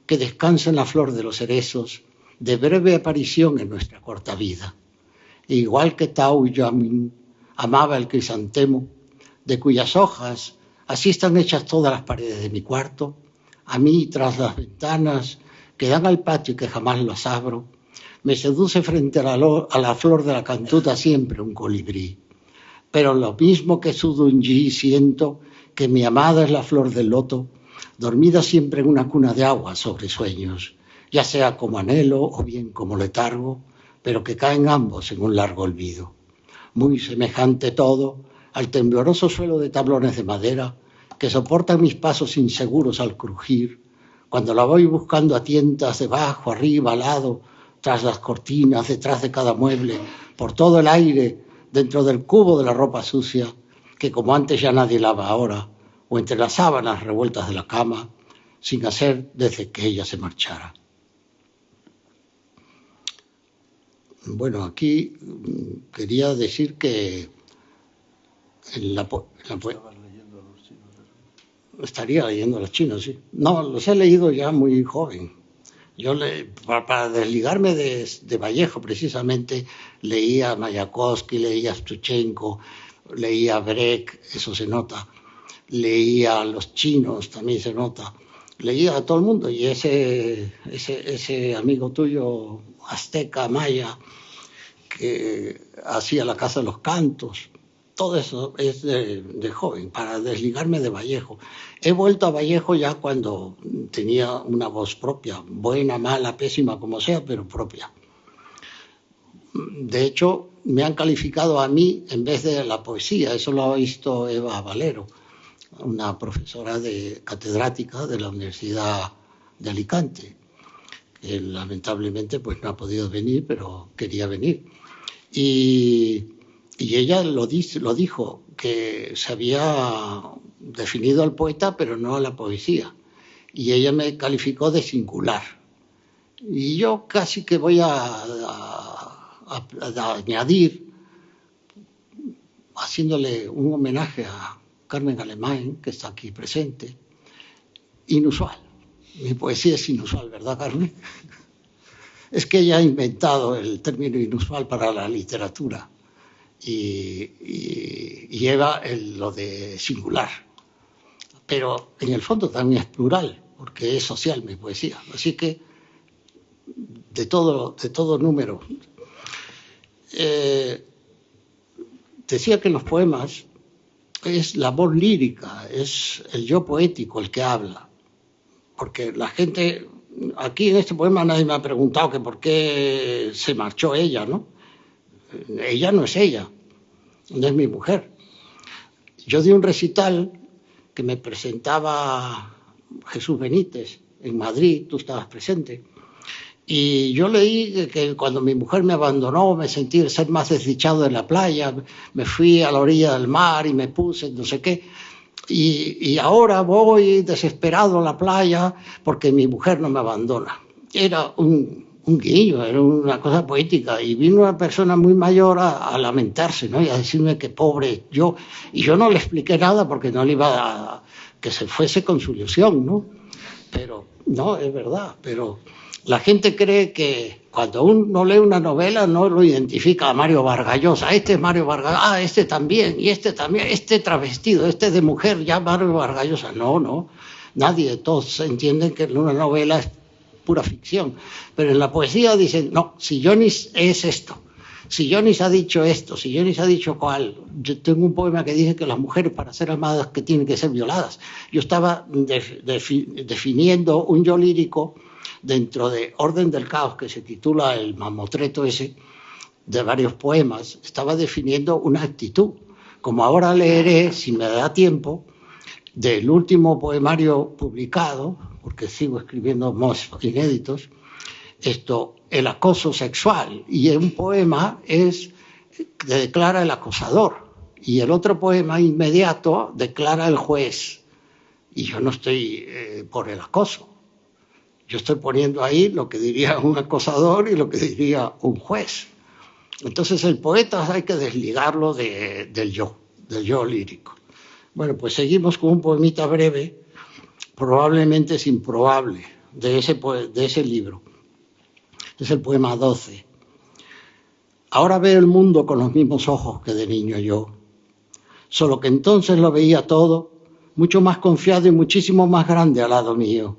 que descansa en la flor de los cerezos, de breve aparición en nuestra corta vida. E igual que Tao Yamin amaba el crisantemo, de cuyas hojas así están hechas todas las paredes de mi cuarto, a mí, tras las ventanas que dan al patio y que jamás las abro, me seduce frente a la flor de la cantuta siempre un colibrí. Pero lo mismo que su dunyi siento que mi amada es la flor del loto, dormida siempre en una cuna de agua sobre sueños, ya sea como anhelo o bien como letargo, pero que caen ambos en un largo olvido. Muy semejante todo al tembloroso suelo de tablones de madera que soportan mis pasos inseguros al crujir, Cuando la voy buscando a tientas, debajo, arriba, al lado, tras las cortinas, detrás de cada mueble, por todo el aire, dentro del cubo de la ropa sucia, que como antes ya nadie lava ahora, o entre las sábanas revueltas de la cama, sin hacer desde que ella se marchara. Bueno, aquí quería decir que estaría leyendo a los chinos, sí. No, los he leído ya muy joven. Yo para desligarme de Vallejo, precisamente, leía a Mayakovsky, leía a Shevchenko, leía a Brecht, eso se nota. Leía a los chinos, también se nota. Leía a todo el mundo, y ese amigo tuyo, azteca, maya, que hacía la Casa de los Cantos, todo eso es de joven, para desligarme de Vallejo. He vuelto a Vallejo ya cuando tenía una voz propia, buena, mala, pésima, como sea, pero propia. De hecho, me han calificado a mí en vez de la poesía, eso lo ha visto Eva Valero, una profesora catedrática de la Universidad de Alicante, que lamentablemente pues no ha podido venir, pero quería venir. Y ella lo dijo, que se había definido al poeta, pero no a la poesía. Y ella me calificó de singular. Y yo casi que voy a añadir, haciéndole un homenaje a Carmen Alemán, que está aquí presente, inusual. Mi poesía es inusual, ¿verdad, Carmen? Es que ella ha inventado el término inusual para la literatura y lleva lo de singular. Pero en el fondo también es plural, porque es social mi poesía. Así que de todo número. Decía que en los poemas es la voz lírica, es el yo poético el que habla. Porque la gente, aquí en este poema nadie me ha preguntado que por qué se marchó ella, ¿no? Ella no es ella, no es mi mujer. Yo di un recital que me presentaba Jesús Benítez en Madrid, tú estabas presente, y yo leí que cuando mi mujer me abandonó me sentí el ser más desdichado de la playa, me fui a la orilla del mar y me puse no sé qué, y ahora voy desesperado a la playa porque mi mujer no me abandona. Era un guiño, era una cosa poética, y vino una persona muy mayor a lamentarse, ¿no? Y a decirme que pobre yo, y yo no le expliqué nada porque no le iba a que se fuese con su ilusión, ¿no? Pero no, es verdad, pero la gente cree que cuando uno lee una novela no lo identifica a Mario Vargas Llosa, este es Mario Vargas, este también, y este también, este travestido, este de mujer, ya Mario Vargas Llosa. No, nadie, todos entienden que una novela es pura ficción, pero en la poesía dicen, no, Sillonis es esto, Sillonis ha dicho esto, Sillonis ha dicho cuál. Yo tengo un poema que dice que las mujeres para ser amadas que tienen que ser violadas. Yo estaba definiendo un yo lírico dentro de Orden del Caos, que se titula el mamotreto ese, de varios poemas. Estaba definiendo una actitud, como ahora leeré, si me da tiempo, del último poemario publicado, porque sigo escribiendo más inéditos, el acoso sexual, y un poema declara el acosador, y el otro poema inmediato declara el juez, y yo no estoy por el acoso, yo estoy poniendo ahí lo que diría un acosador y lo que diría un juez. Entonces el poeta hay que desligarlo del yo lírico. Bueno, pues seguimos con un poemita breve, probablemente es improbable, de ese libro. Es el poema 12. Ahora veo el mundo con los mismos ojos que de niño yo, solo que entonces lo veía todo mucho más confiado y muchísimo más grande al lado mío.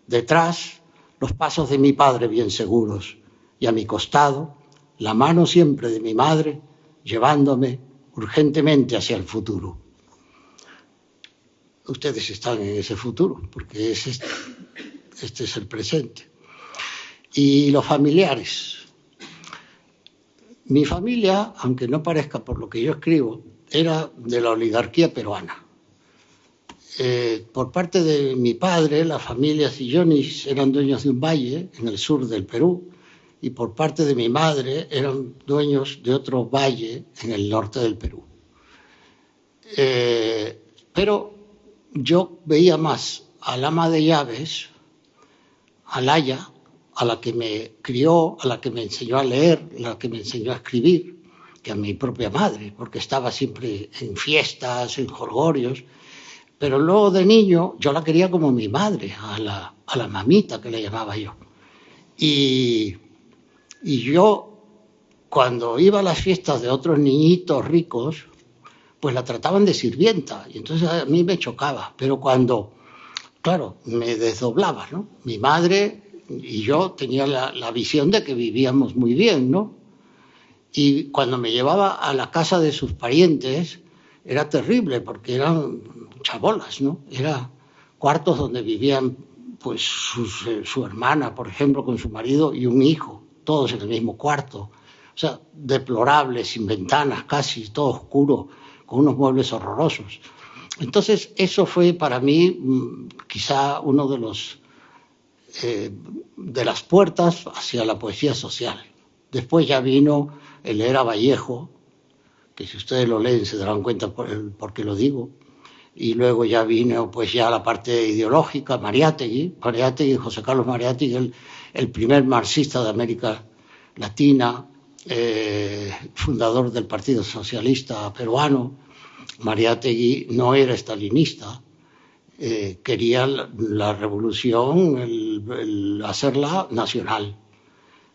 Detrás, los pasos de mi padre bien seguros, y a mi costado, la mano siempre de mi madre, llevándome urgentemente hacia el futuro. Ustedes están en ese futuro, porque este es el presente. Y los familiares. Mi familia, aunque no parezca por lo que yo escribo, era de la oligarquía peruana. Por parte de mi padre, la familia Sillonis eran dueños de un valle en el sur del Perú, y por parte de mi madre eran dueños de otro valle en el norte del Perú. Pero yo veía más al ama de llaves, al aya, a la que me crió, a la que me enseñó a leer, a la que me enseñó a escribir, que a mi propia madre, porque estaba siempre en fiestas, en jolgorios. Pero luego de niño yo la quería como mi madre, a la mamita que le llamaba yo. Y yo, cuando iba a las fiestas de otros niñitos ricos, pues la trataban de sirvienta, y entonces a mí me chocaba. Pero cuando, claro, me desdoblaba, ¿no? Mi madre y yo tenía la visión de que vivíamos muy bien, ¿no? Y cuando me llevaba a la casa de sus parientes, era terrible, porque eran chabolas, ¿no? Eran cuartos donde vivían pues su hermana, por ejemplo, con su marido y un hijo, todos en el mismo cuarto. O sea, deplorable, sin ventanas casi, todo oscuro, con unos muebles horrorosos. Entonces, eso fue para mí quizá uno de las puertas hacia la poesía social. Después ya vino el leer a Vallejo, que si ustedes lo leen se darán cuenta por qué lo digo. Y luego ya vino pues ya la parte ideológica, Mariátegui, José Carlos Mariátegui, el primer marxista de América Latina, fundador del Partido Socialista Peruano. Mariátegui no era estalinista, quería la revolución, hacerla nacional.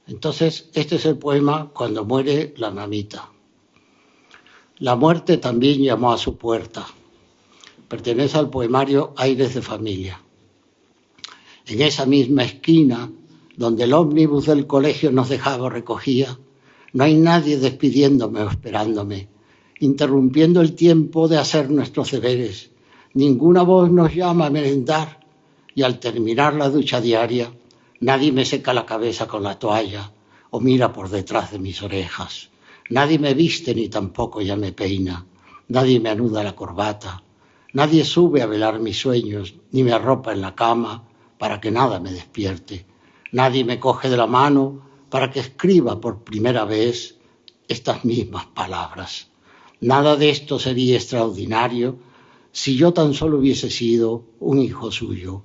Entonces, este es el poema Cuando muere la mamita. La muerte también llamó a su puerta. Pertenece al poemario Aires de Familia. En esa misma esquina, donde el ómnibus del colegio nos dejaba o recogía, no hay nadie despidiéndome o esperándome, interrumpiendo el tiempo de hacer nuestros deberes. Ninguna voz nos llama a merendar, y al terminar la ducha diaria, nadie me seca la cabeza con la toalla o mira por detrás de mis orejas. Nadie me viste ni tampoco ya me peina. Nadie me anuda la corbata. Nadie sube a velar mis sueños ni me arropa en la cama para que nada me despierte. Nadie me coge de la mano para que escriba por primera vez estas mismas palabras. Nada de esto sería extraordinario si yo tan solo hubiese sido un hijo suyo.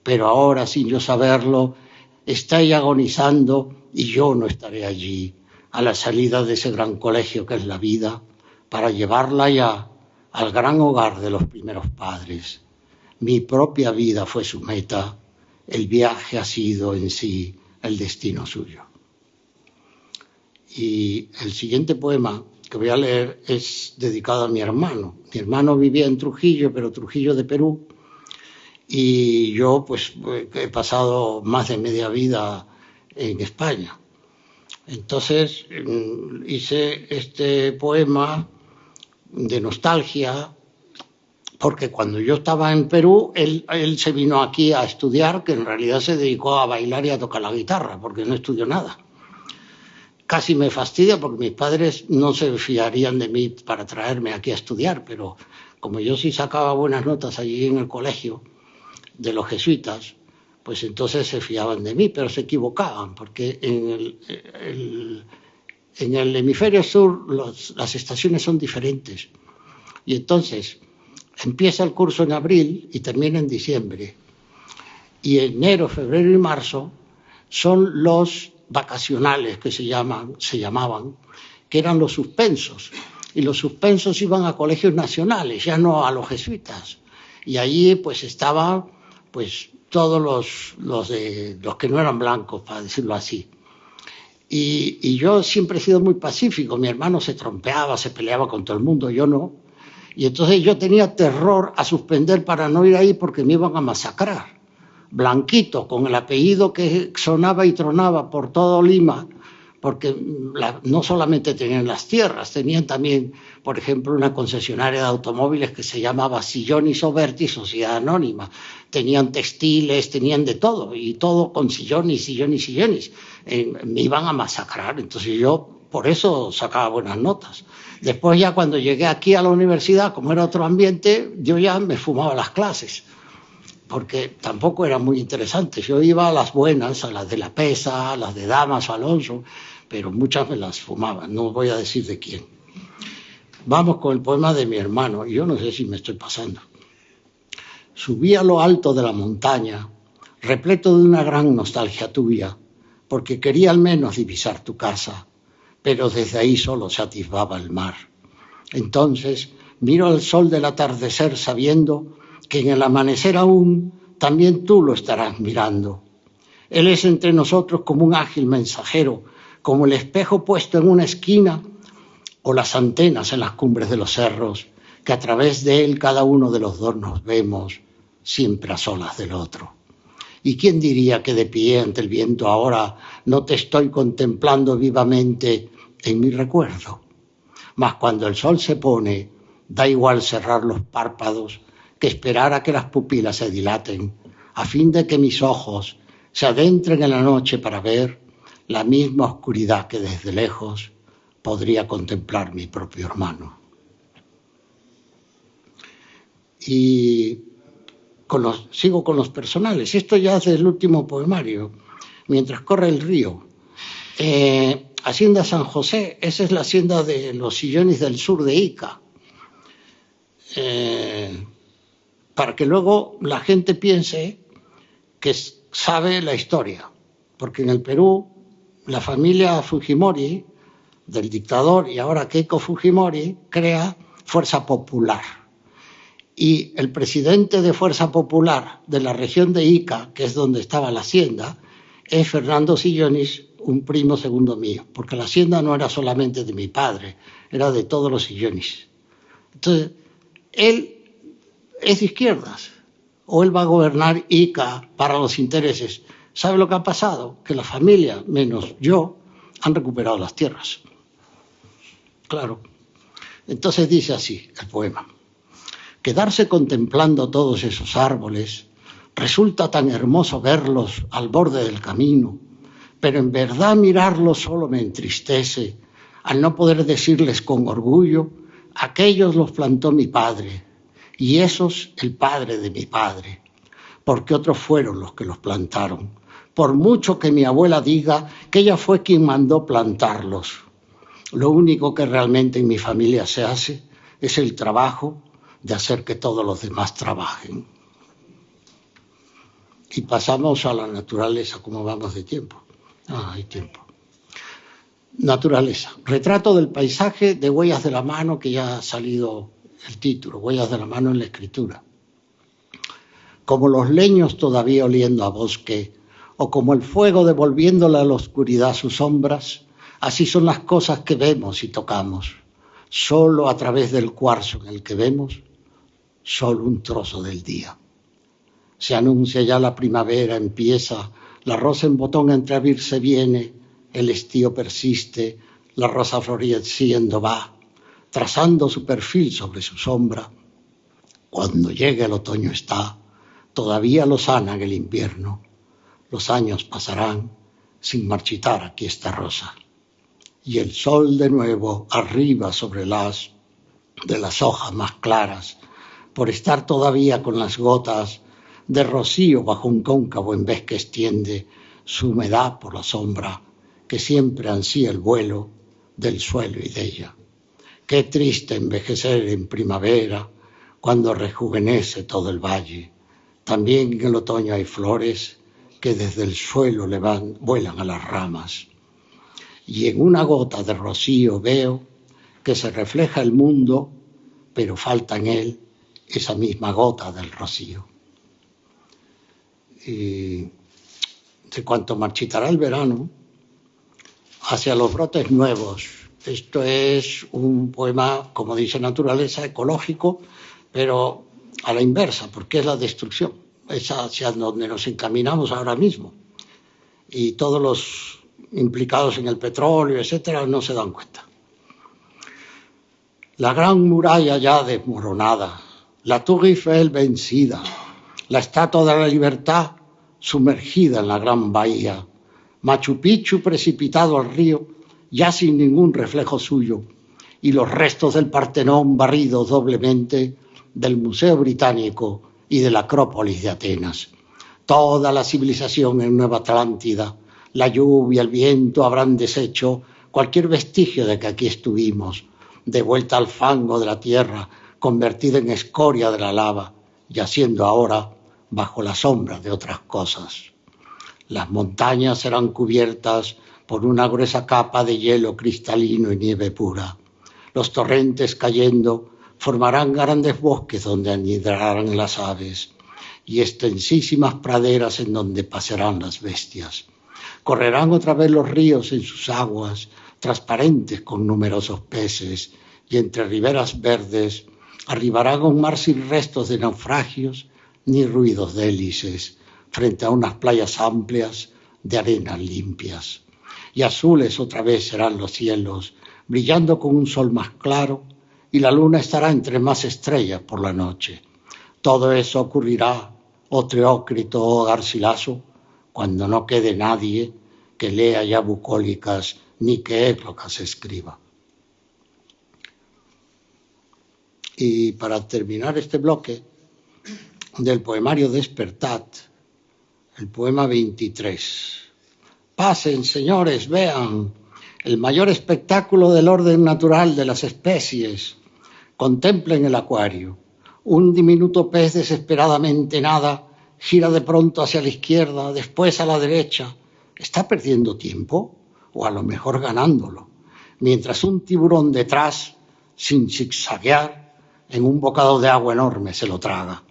Pero ahora, sin yo saberlo, está ella agonizando y yo no estaré allí, a la salida de ese gran colegio que es la vida, para llevarla ya al gran hogar de los primeros padres. Mi propia vida fue su meta, el viaje ha sido en sí el destino suyo. Y el siguiente poema que voy a leer es dedicado a mi hermano. Mi hermano vivía en Trujillo, pero Trujillo de Perú, y yo pues he pasado más de media vida en España. Entonces hice este poema de nostalgia, porque cuando yo estaba en Perú, él se vino aquí a estudiar, que en realidad se dedicó a bailar y a tocar la guitarra, porque no estudió nada. Casi me fastidia porque mis padres no se fiarían de mí para traerme aquí a estudiar, pero como yo sí sacaba buenas notas allí en el colegio de los jesuitas, pues entonces se fiaban de mí, pero se equivocaban, porque en el hemisferio sur las estaciones son diferentes. Y entonces empieza el curso en abril y termina en diciembre. Y enero, febrero y marzo son los vacacionales que se llamaban, que eran los suspensos. Y los suspensos iban a colegios nacionales, ya no a los jesuitas. Y allí pues estaban pues todos los que no eran blancos, para decirlo así. Y yo siempre he sido muy pacífico. Mi hermano se trompeaba, se peleaba con todo el mundo, yo no. Y entonces yo tenía terror a suspender para no ir ahí porque me iban a masacrar. Blanquito, con el apellido que sonaba y tronaba por todo Lima, porque no solamente tenían las tierras, tenían también, por ejemplo, una concesionaria de automóviles que se llamaba Sillonis Oberti, Sociedad Anónima. Tenían textiles, tenían de todo, y todo con sillones. Me iban a masacrar. Entonces yo por eso sacaba buenas notas. Después ya cuando llegué aquí a la universidad, como era otro ambiente, yo ya me fumaba las clases, porque tampoco eran muy interesantes. Yo iba a las buenas, a las de La Pesa, a las de Damaso Alonso, pero muchas me las fumaba, no voy a decir de quién. Vamos con el poema de mi hermano, y yo no sé si me estoy pasando. Subí a lo alto de la montaña, repleto de una gran nostalgia tuya, porque quería al menos divisar tu casa, pero desde ahí solo se atisbaba el mar. Entonces miro al sol del atardecer sabiendo que en el amanecer aún también tú lo estarás mirando. Él es entre nosotros como un ágil mensajero, como el espejo puesto en una esquina o las antenas en las cumbres de los cerros, que a través de él cada uno de los dos nos vemos, siempre a solas del otro. ¿Y quién diría que de pie ante el viento ahora no te estoy contemplando vivamente en mi recuerdo? Mas cuando el sol se pone, da igual cerrar los párpados que esperar a que las pupilas se dilaten, a fin de que mis ojos se adentren en la noche para ver la misma oscuridad que desde lejos podría contemplar mi propio hermano. Y sigo con los personales. Esto ya es del último poemario, Mientras corre el río. Hacienda San José, esa es la hacienda de los Sillones del sur de Ica. Para que luego la gente piense que sabe la historia, porque en el Perú la familia Fujimori, del dictador y ahora Keiko Fujimori, crea Fuerza Popular. Y el presidente de Fuerza Popular de la región de Ica, que es donde estaba la hacienda, es Fernando Sillones, un primo segundo mío, porque la hacienda no era solamente de mi padre, era de todos los Sillones. Entonces, él es de izquierdas, o él va a gobernar Ica para los intereses. ¿Sabe lo que ha pasado? Que la familia, menos yo, han recuperado las tierras. Claro. Entonces dice así el poema. Quedarse contemplando todos esos árboles, resulta tan hermoso verlos al borde del camino, pero en verdad mirarlos solo me entristece, al no poder decirles con orgullo, aquellos los plantó mi padre, y esos el padre de mi padre, porque otros fueron los que los plantaron, por mucho que mi abuela diga que ella fue quien mandó plantarlos. Lo único que realmente en mi familia se hace es el trabajo de hacer que todos los demás trabajen. Y pasamos a la naturaleza, como vamos de tiempo. Hay tiempo. Naturaleza. Retrato del paisaje de Huellas de la Mano, que ya ha salido el título, Huellas de la Mano en la escritura. Como los leños todavía oliendo a bosque, o como el fuego devolviéndole a la oscuridad sus sombras, así son las cosas que vemos y tocamos. Solo a través del cuarzo en el que vemos, solo un trozo del día. Se anuncia ya la primavera, empieza, la rosa en botón a entreabrirse viene, el estío persiste, la rosa floreciendo va, trazando su perfil sobre su sombra. Cuando llegue el otoño está, todavía lozana en el invierno. Los años pasarán sin marchitar aquí esta rosa. Y el sol de nuevo arriba sobre las de las hojas más claras, por estar todavía con las gotas de rocío bajo un cóncavo en vez que extiende su humedad por la sombra que siempre ansía el vuelo del suelo y de ella. Qué triste envejecer en primavera cuando rejuvenece todo el valle. También en el otoño hay flores que desde el suelo vuelan a las ramas. Y en una gota de rocío veo que se refleja el mundo, pero falta en él esa misma gota del rocío. Y de cuanto marchitará el verano, hacia los brotes nuevos. Esto es un poema, como dice Naturaleza, ecológico, pero a la inversa, porque es la destrucción. Es hacia donde nos encaminamos ahora mismo. Y todos los implicados en el petróleo, etcétera, no se dan cuenta. La gran muralla ya desmoronada, la Tour Eiffel vencida, la Estatua de la Libertad sumergida en la gran bahía, Machu Picchu precipitado al río ya sin ningún reflejo suyo, y los restos del Partenón barridos doblemente, del Museo Británico y de la Acrópolis de Atenas. Toda la civilización en Nueva Atlántida, la lluvia, el viento habrán deshecho cualquier vestigio de que aquí estuvimos, de vuelta al fango de la tierra, convertida en escoria de la lava, yaciendo ahora bajo la sombra de otras cosas. Las montañas serán cubiertas por una gruesa capa de hielo cristalino y nieve pura. Los torrentes cayendo formarán grandes bosques donde anidarán las aves y extensísimas praderas en donde pasearán las bestias. Correrán otra vez los ríos en sus aguas, transparentes con numerosos peces, y entre riberas verdes arribarán a un mar sin restos de naufragios ni ruidos de hélices, frente a unas playas amplias de arenas limpias. Y azules otra vez serán los cielos, brillando con un sol más claro, y la luna estará entre más estrellas por la noche. Todo eso ocurrirá, oh Teócrito, oh Garcilaso, cuando no quede nadie que lea ya bucólicas ni que Éclocas escriba. Y para terminar este bloque del poemario Despertat, el poema 23. Pasen, señores, vean el mayor espectáculo del orden natural de las especies. Contemplen el acuario. Un diminuto pez desesperadamente nada, gira de pronto hacia la izquierda, después a la derecha. ¿Está perdiendo tiempo? O a lo mejor ganándolo. Mientras un tiburón detrás, sin zigzaguear, en un bocado de agua enorme se lo traga.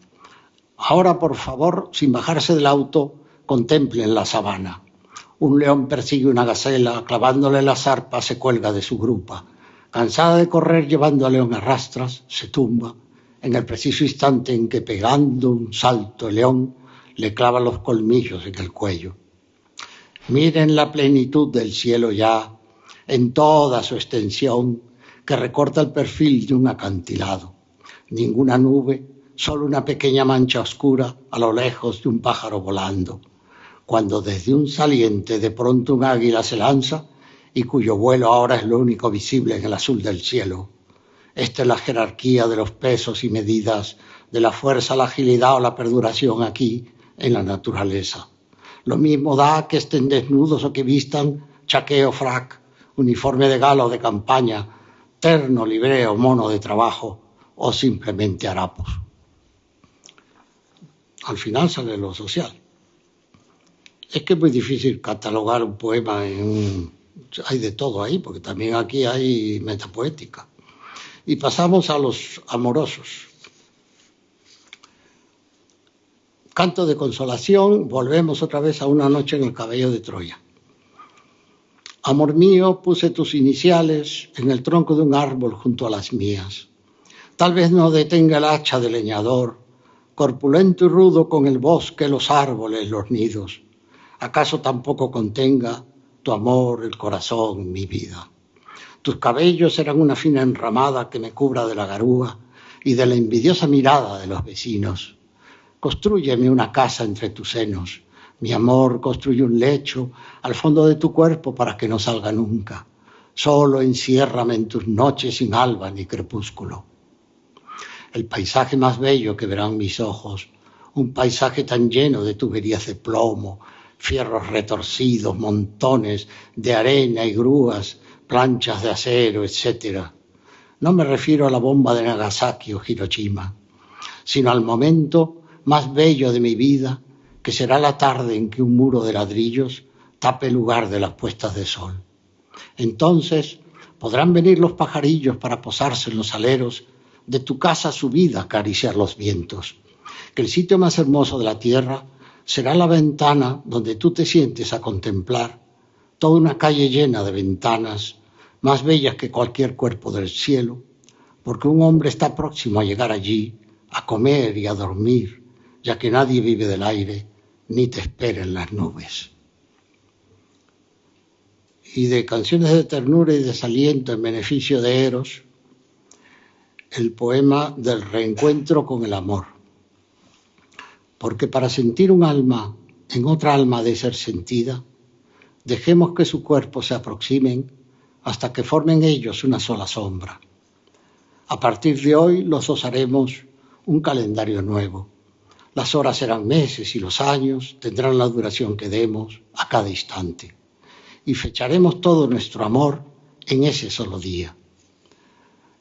Ahora, por favor, sin bajarse del auto, contemplen la sabana. Un león persigue una gacela, clavándole la zarpa, se cuelga de su grupa. Cansada de correr llevando al león a rastras, se tumba, en el preciso instante en que, pegando un salto, el león le clava los colmillos en el cuello. Miren la plenitud del cielo ya, en toda su extensión, que recorta el perfil de un acantilado. Ninguna nube, solo una pequeña mancha oscura a lo lejos de un pájaro volando, cuando desde un saliente de pronto un águila se lanza y cuyo vuelo ahora es lo único visible en el azul del cielo. Esta es la jerarquía de los pesos y medidas, de la fuerza, la agilidad o la perduración aquí en la naturaleza. Lo mismo da que estén desnudos o que vistan chaqueo frac, uniforme de gala o de campaña, terno, libreo, mono de trabajo o simplemente harapos. Al final sale lo social. Es que es muy difícil catalogar un poema hay de todo ahí, porque también aquí hay metapoética. Y pasamos a los amorosos. Canto de consolación, volvemos otra vez a una noche en el Caballo de Troya. Amor mío, puse tus iniciales en el tronco de un árbol junto a las mías. Tal vez no detenga el hacha del leñador, corpulento y rudo con el bosque, los árboles, los nidos. ¿Acaso tampoco contenga tu amor, el corazón, mi vida? Tus cabellos serán una fina enramada que me cubra de la garúa y de la envidiosa mirada de los vecinos. Constrúyeme una casa entre tus senos. Mi amor, construye un lecho al fondo de tu cuerpo para que no salga nunca. Solo enciérrame en tus noches sin alba ni crepúsculo. El paisaje más bello que verán mis ojos, un paisaje tan lleno de tuberías de plomo, fierros retorcidos, montones de arena y grúas, planchas de acero, etc. No me refiero a la bomba de Nagasaki o Hiroshima, sino al momento más bello de mi vida, que será la tarde en que un muro de ladrillos tape el lugar de las puestas de sol. Entonces podrán venir los pajarillos para posarse en los aleros de tu casa subida a acariciar los vientos, que el sitio más hermoso de la tierra será la ventana donde tú te sientes a contemplar toda una calle llena de ventanas, más bellas que cualquier cuerpo del cielo, porque un hombre está próximo a llegar allí, a comer y a dormir, ya que nadie vive del aire, ni te espera en las nubes. Y de canciones de ternura y desaliento en beneficio de Eros, el poema del reencuentro con el amor. Porque para sentir un alma en otra alma de ser sentida, dejemos que su cuerpo se aproximen hasta que formen ellos una sola sombra. A partir de hoy los dos haremos un calendario nuevo. Las horas serán meses y los años tendrán la duración que demos a cada instante. Y fecharemos todo nuestro amor en ese solo día.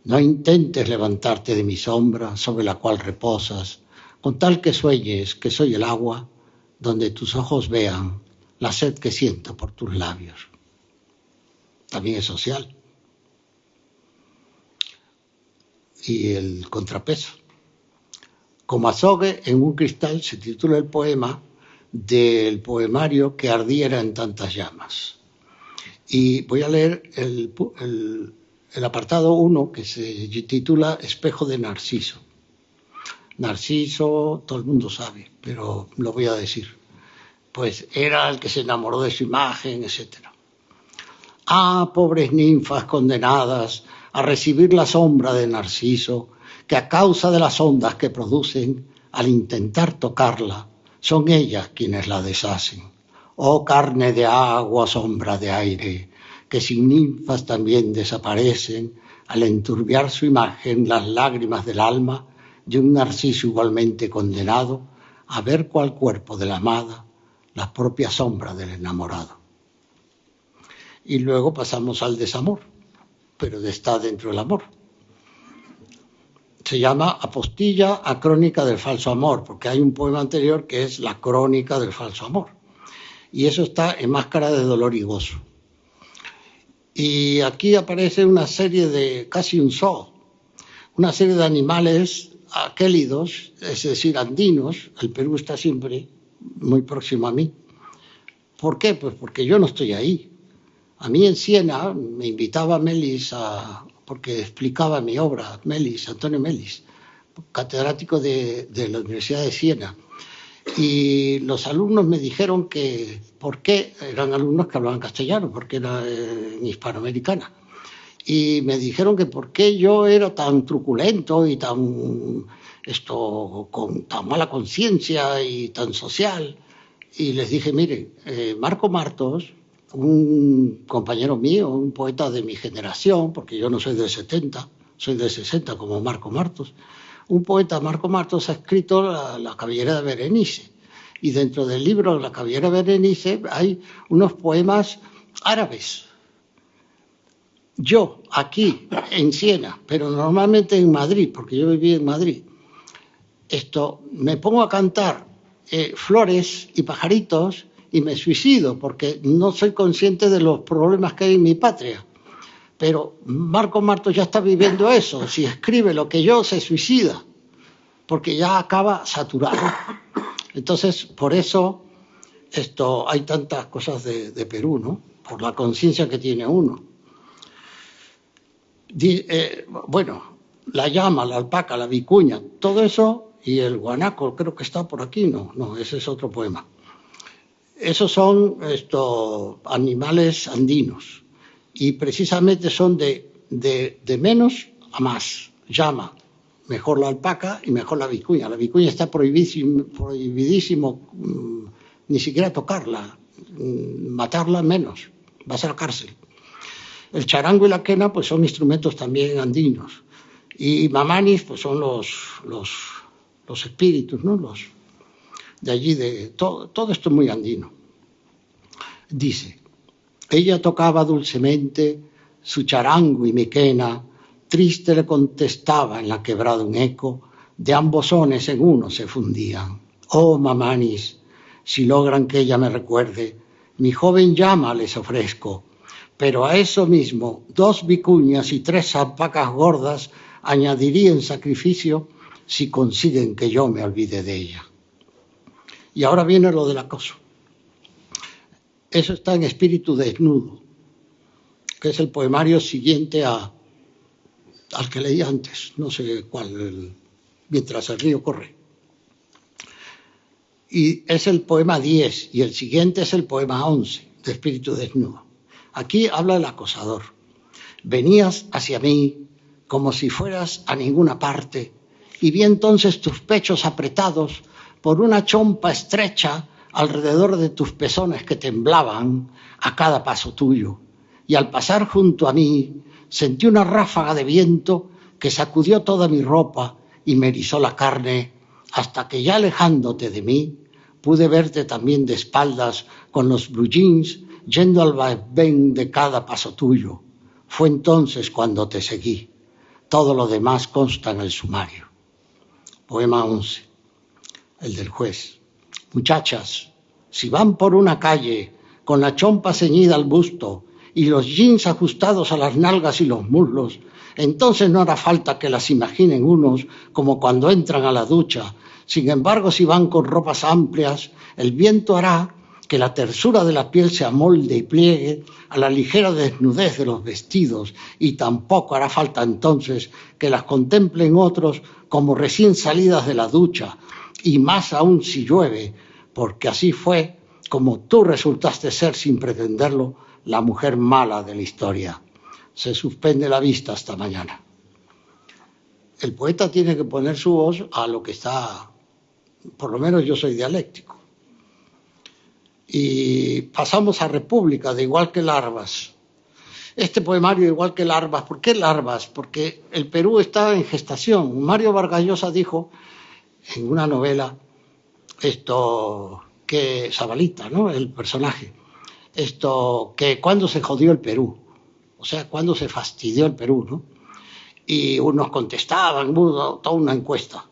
No intentes levantarte de mi sombra sobre la cual reposas, con tal que sueñes que soy el agua donde tus ojos vean la sed que siento por tus labios. También es social. Y el contrapeso. Como azogue en un cristal se titula el poema del poemario que ardiera en tantas llamas. Y voy a leer el apartado 1 que se titula Espejo de Narciso. Narciso, todo el mundo sabe, pero lo voy a decir. Pues era el que se enamoró de su imagen, etc. Ah, pobres ninfas condenadas a recibir la sombra de Narciso, que a causa de las ondas que producen, al intentar tocarla, son ellas quienes la deshacen. Oh carne de agua, sombra de aire, que sin ninfas también desaparecen, al enturbiar su imagen las lágrimas del alma de un Narciso igualmente condenado a ver cual cuerpo de la amada, la propia sombra del enamorado. Y luego pasamos al desamor, pero está dentro del amor. Se llama Apostilla a Crónica del Falso Amor, porque hay un poema anterior que es la Crónica del Falso Amor. Y eso está en Máscara de Dolor y Gozo. Y aquí aparece una serie de, casi un zoo, una serie de animales aquélidos, es decir, andinos. El Perú está siempre muy próximo a mí. ¿Por qué? Pues porque yo no estoy ahí. A mí en Siena me invitaba Melis porque explicaba mi obra, Antonio Melis, catedrático de la Universidad de Siena. Y los alumnos me dijeron que, ¿por qué? Eran alumnos que hablaban castellano, porque era en hispanoamericana. Y me dijeron que por qué yo era tan truculento y con tan mala conciencia y tan social. Y les dije, miren, Marco Martos, un compañero mío, un poeta de mi generación, porque yo no soy del 70, soy del 60 como Marco Martos, un poeta, Marco Martos, ha escrito la Caballera de Berenice. Y dentro del libro La Caballera de Berenice hay unos poemas árabes. Yo, aquí, en Siena, pero normalmente en Madrid, porque yo viví en Madrid, me pongo a cantar flores y pajaritos y me suicido, porque no soy consciente de los problemas que hay en mi patria. Pero Marco Martos ya está viviendo eso. Si escribe lo que yo, se suicida, porque ya acaba saturado. Entonces, por eso hay tantas cosas de Perú, ¿no? Por la conciencia que tiene uno. Bueno, la llama, la alpaca, la vicuña, todo eso, y el guanaco, creo que está por aquí, no, ese es otro poema. Esos son animales andinos, y precisamente son de menos a más. Llama, mejor la alpaca y mejor la vicuña. La vicuña está prohibidísimo, ni siquiera tocarla, matarla menos, vas a la cárcel. El charango y la quena pues son instrumentos también andinos. Y mamanis pues son los espíritus, ¿no? Los de allí, todo esto es muy andino. Dice, ella tocaba dulcemente su charango y mi quena, triste le contestaba en la quebrada un eco, de ambos sones en uno se fundían. Oh mamanis, si logran que ella me recuerde, mi joven llama les ofrezco, pero a eso mismo 2 vicuñas y 3 alpacas gordas añadiría en sacrificio si consiguen que yo me olvide de ella. Y ahora viene lo del acoso. Eso está en Espíritu Desnudo, que es el poemario siguiente al que leí antes, no sé cuál, Mientras el río corre. Y es el poema 10 y el siguiente es el poema 11 de Espíritu Desnudo. Aquí habla el acosador. Venías hacia mí como si fueras a ninguna parte y vi entonces tus pechos apretados por una chompa estrecha alrededor de tus pezones que temblaban a cada paso tuyo. y al pasar junto a mí sentí una ráfaga de viento que sacudió toda mi ropa y me erizó la carne, hasta que ya alejándote de mí pude verte también de espaldas con los blue jeans yendo al vaivén de cada paso tuyo. Fue entonces cuando te seguí. Todo lo demás consta en el sumario. Poema 11, el del juez. Muchachas, si van por una calle con la chompa ceñida al busto y los jeans ajustados a las nalgas y los muslos, entonces no hará falta que las imaginen unos como cuando entran a la ducha. Sin embargo, si van con ropas amplias, el viento hará que la tersura de la piel se amolde y pliegue a la ligera desnudez de los vestidos, y tampoco hará falta entonces que las contemplen otros como recién salidas de la ducha, y más aún si llueve, porque así fue como tú resultaste ser, sin pretenderlo, la mujer mala de la historia. Se suspende la vista hasta mañana. El poeta tiene que poner su voz a lo que está, por lo menos yo soy dialéctico. Y pasamos a República, de Igual que Larvas. Este poemario, Igual que Larvas, ¿por qué Larvas? Porque el Perú está en gestación. Mario Vargas Llosa dijo en una novela, que Zabalita, ¿no?, el personaje, que cuando se jodió el Perú, o sea, cuando se fastidió el Perú, ¿no? Y unos contestaban, hubo toda una encuesta.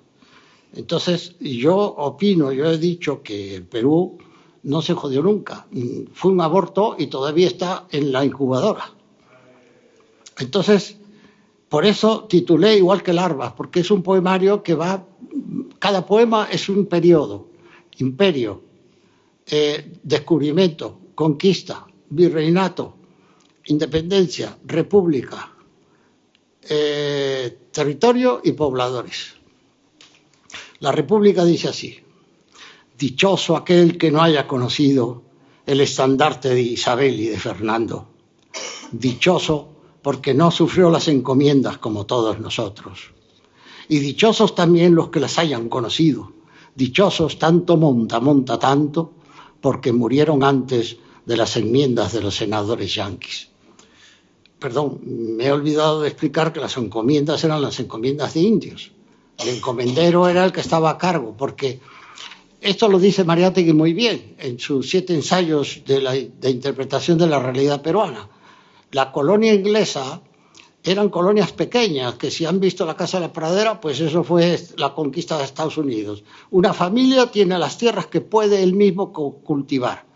Entonces, yo he dicho que el Perú no se jodió nunca. Fue un aborto y todavía está en la incubadora. Entonces, por eso titulé Igual que Larvas, porque es un poemario que cada poema es un periodo: imperio, descubrimiento, conquista, virreinato, independencia, república, territorio y pobladores. La república dice así: dichoso aquel que no haya conocido el estandarte de Isabel y de Fernando. Dichoso porque no sufrió las encomiendas como todos nosotros. Y dichosos también los que las hayan conocido. Dichosos tanto monta tanto, porque murieron antes de las enmiendas de los senadores yanquis. Perdón, me he olvidado de explicar que las encomiendas eran las encomiendas de indios. El encomendero era el que estaba a cargo, porque esto lo dice Mariátegui muy bien en sus 7 ensayos de interpretación de la realidad peruana. La colonia inglesa eran colonias pequeñas, que si han visto la Casa de la Pradera, pues eso fue la conquista de Estados Unidos. Una familia tiene las tierras que puede él mismo cultivar,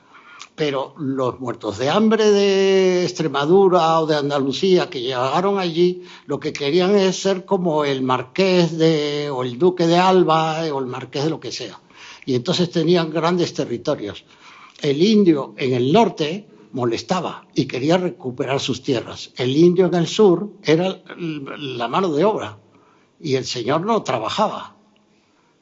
pero los muertos de hambre de Extremadura o de Andalucía que llegaron allí, lo que querían es ser como el marqués o el duque de Alba o el marqués de lo que sea. Y entonces tenían grandes territorios. El indio en el norte molestaba y quería recuperar sus tierras. El indio en el sur era la mano de obra y el señor no trabajaba.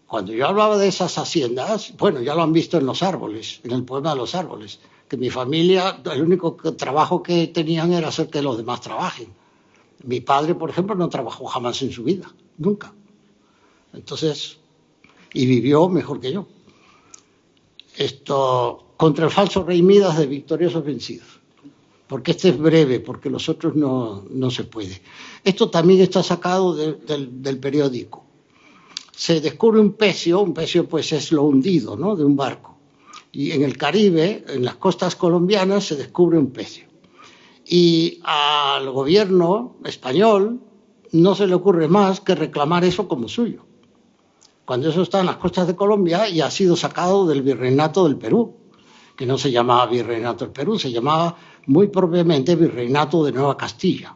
Cuando yo hablaba de esas haciendas, bueno, ya lo han visto en Los Árboles, en el poema de Los Árboles, que mi familia, el único trabajo que tenían era hacer que los demás trabajen. Mi padre, por ejemplo, no trabajó jamás en su vida, nunca. Entonces, y vivió mejor que yo. Contra el falso rey Midas de Victoriosos Vencidos, porque este es breve, porque los otros no se puede. Esto también está sacado del periódico. Se descubre un pecio pues es lo hundido, ¿no?, de un barco. Y en el Caribe, en las costas colombianas, se descubre un pecio. Y al gobierno español no se le ocurre más que reclamar eso como suyo, cuando eso está en las costas de Colombia y ha sido sacado del virreinato del Perú, que no se llamaba Virreinato del Perú, se llamaba muy propiamente Virreinato de Nueva Castilla.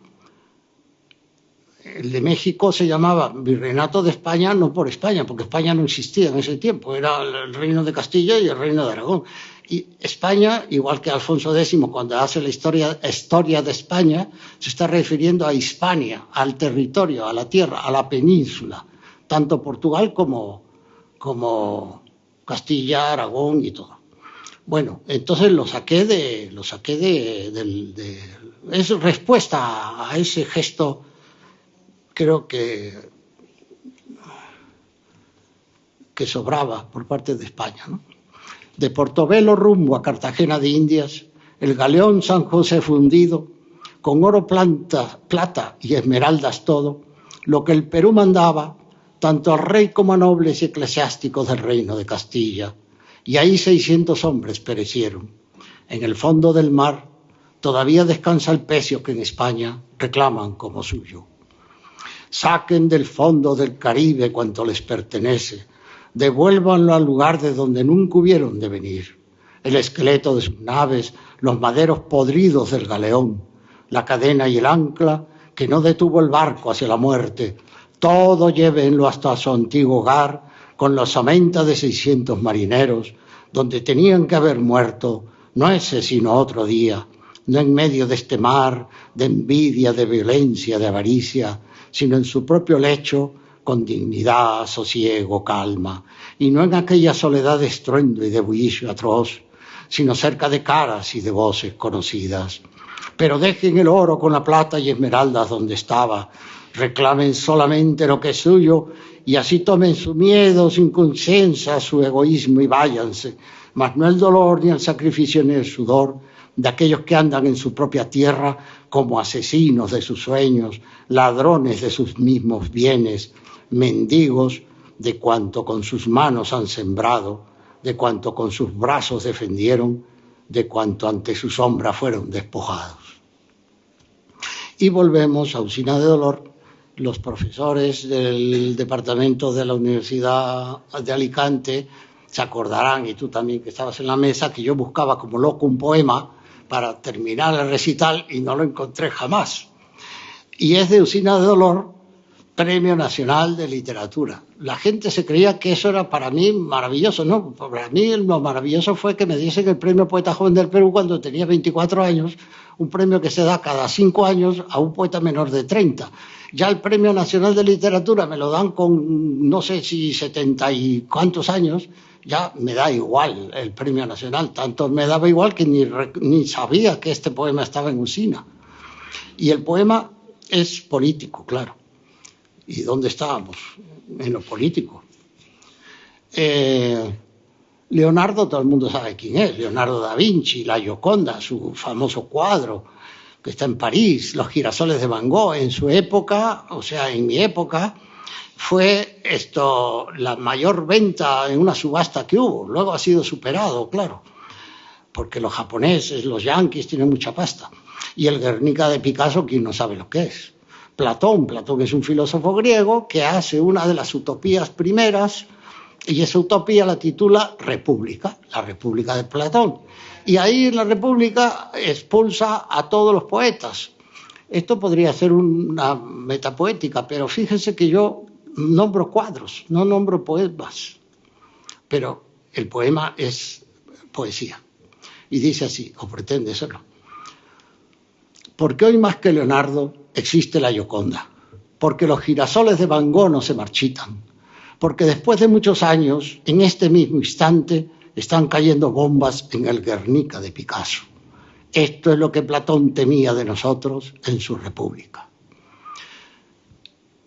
El de México se llamaba Virreinato de España, no por España, porque España no existía en ese tiempo, era el Reino de Castilla y el Reino de Aragón. Y España, igual que Alfonso X, cuando hace la historia de España, se está refiriendo a Hispania, al territorio, a la tierra, a la península, tanto Portugal como Castilla, Aragón y todo. Bueno, entonces lo saqué es respuesta a ese gesto, creo que sobraba por parte de España, ¿no? De Portobelo rumbo a Cartagena de Indias, el galeón San José fundido con oro, plata y esmeraldas todo, lo que el Perú mandaba, tanto al rey como a nobles y eclesiásticos del reino de Castilla. Y ahí 600 hombres perecieron. En el fondo del mar todavía descansa el pecio que en España reclaman como suyo. Saquen del fondo del Caribe cuanto les pertenece, devuélvanlo al lugar de donde nunca hubieron de venir. El esqueleto de sus naves, los maderos podridos del galeón, la cadena y el ancla que no detuvo el barco hacia la muerte, todo llévenlo hasta su antiguo hogar con la osamenta de 600 marineros, donde tenían que haber muerto, no ese sino otro día, no en medio de este mar de envidia, de violencia, de avaricia, sino en su propio lecho, con dignidad, sosiego, calma, y no en aquella soledad de estruendo y de bullicio atroz, sino cerca de caras y de voces conocidas. Pero dejen el oro con la plata y esmeraldas donde estaba, reclamen solamente lo que es suyo, y así tomen su miedo, su inconsciencia, su egoísmo y váyanse, mas no el dolor, ni el sacrificio, ni el sudor de aquellos que andan en su propia tierra como asesinos de sus sueños, ladrones de sus mismos bienes, mendigos de cuanto con sus manos han sembrado, de cuanto con sus brazos defendieron, de cuanto ante su sombra fueron despojados. Y volvemos a Usina de Dolor. Los profesores del departamento de la Universidad de Alicante se acordarán, y tú también que estabas en la mesa, que yo buscaba como loco un poema para terminar el recital y no lo encontré jamás. Y es de Usina de Dolor, Premio Nacional de Literatura. La gente se creía que eso era para mí maravilloso, ¿no? Para mí lo maravilloso fue que me diesen el Premio Poeta Joven del Perú cuando tenía 24 años, un premio que se da cada 5 años a un poeta menor de 30. Ya el Premio Nacional de Literatura me lo dan con, no sé si 70 y cuántos años, ya me da igual el Premio Nacional. Tanto me daba igual que ni sabía que este poema estaba en Usina. Y el poema es político, claro. ¿Y dónde estábamos? En lo político. Leonardo, todo el mundo sabe quién es, Leonardo da Vinci, la Gioconda, su famoso cuadro que está en París, los girasoles de Van Gogh. En su época, o sea, en mi época, fue esto la mayor venta en una subasta que hubo. Luego ha sido superado, claro, porque los japoneses, los yanquis tienen mucha pasta. Y el Guernica de Picasso, ¿quién no sabe lo que es? Platón es un filósofo griego que hace una de las utopías primeras, y esa utopía la titula República, la República de Platón. Y ahí en la República expulsa a todos los poetas. Esto podría ser una metapoética, pero fíjense que yo nombro cuadros, no nombro poemas. Pero el poema es poesía. Y dice así, o pretende serlo. Porque hoy más que Leonardo existe la Gioconda. Porque los girasoles de Van Gogh no se marchitan. Porque después de muchos años, en este mismo instante, están cayendo bombas en el Guernica de Picasso. Esto es lo que Platón temía de nosotros en su República.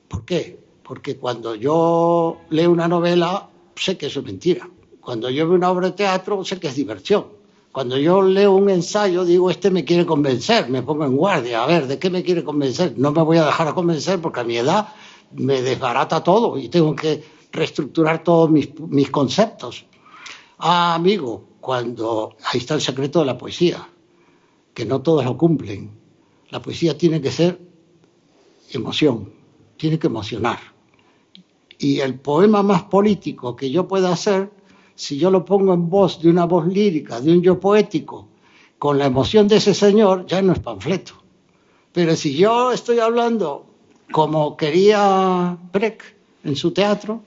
¿Por qué? Porque cuando yo leo una novela, sé que eso es mentira. Cuando yo veo una obra de teatro, sé que es diversión. Cuando yo leo un ensayo, digo, este me quiere convencer, me pongo en guardia. A ver, ¿de qué me quiere convencer? No me voy a dejar convencer porque a mi edad me desbarata todo y tengo que reestructurar todos mis conceptos. Ah, amigo, ahí está el secreto de la poesía, que no todos lo cumplen. La poesía tiene que ser emoción, tiene que emocionar. Y el poema más político que yo pueda hacer, si yo lo pongo en voz de una voz lírica, de un yo poético, con la emoción de ese señor, ya no es panfleto. Pero si yo estoy hablando como quería Brecht en su teatro,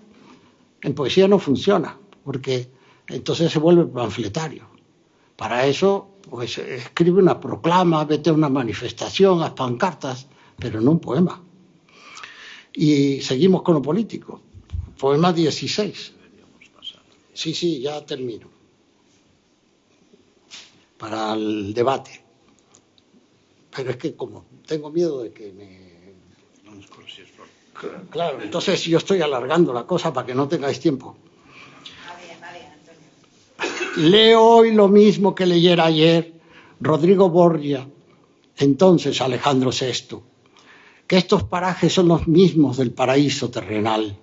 en poesía no funciona, porque entonces se vuelve panfletario. Para eso, pues escribe una proclama, vete a una manifestación, haz pancartas, pero no un poema. Y seguimos con lo político. Poema 16. Sí, ya termino. Para el debate. Pero es que como tengo miedo de que me... Claro, entonces yo estoy alargando la cosa para que no tengáis tiempo. Vale, Antonio. Leo hoy lo mismo que leyera ayer Rodrigo Borgia entonces Alejandro VI, que estos parajes son los mismos del paraíso terrenal,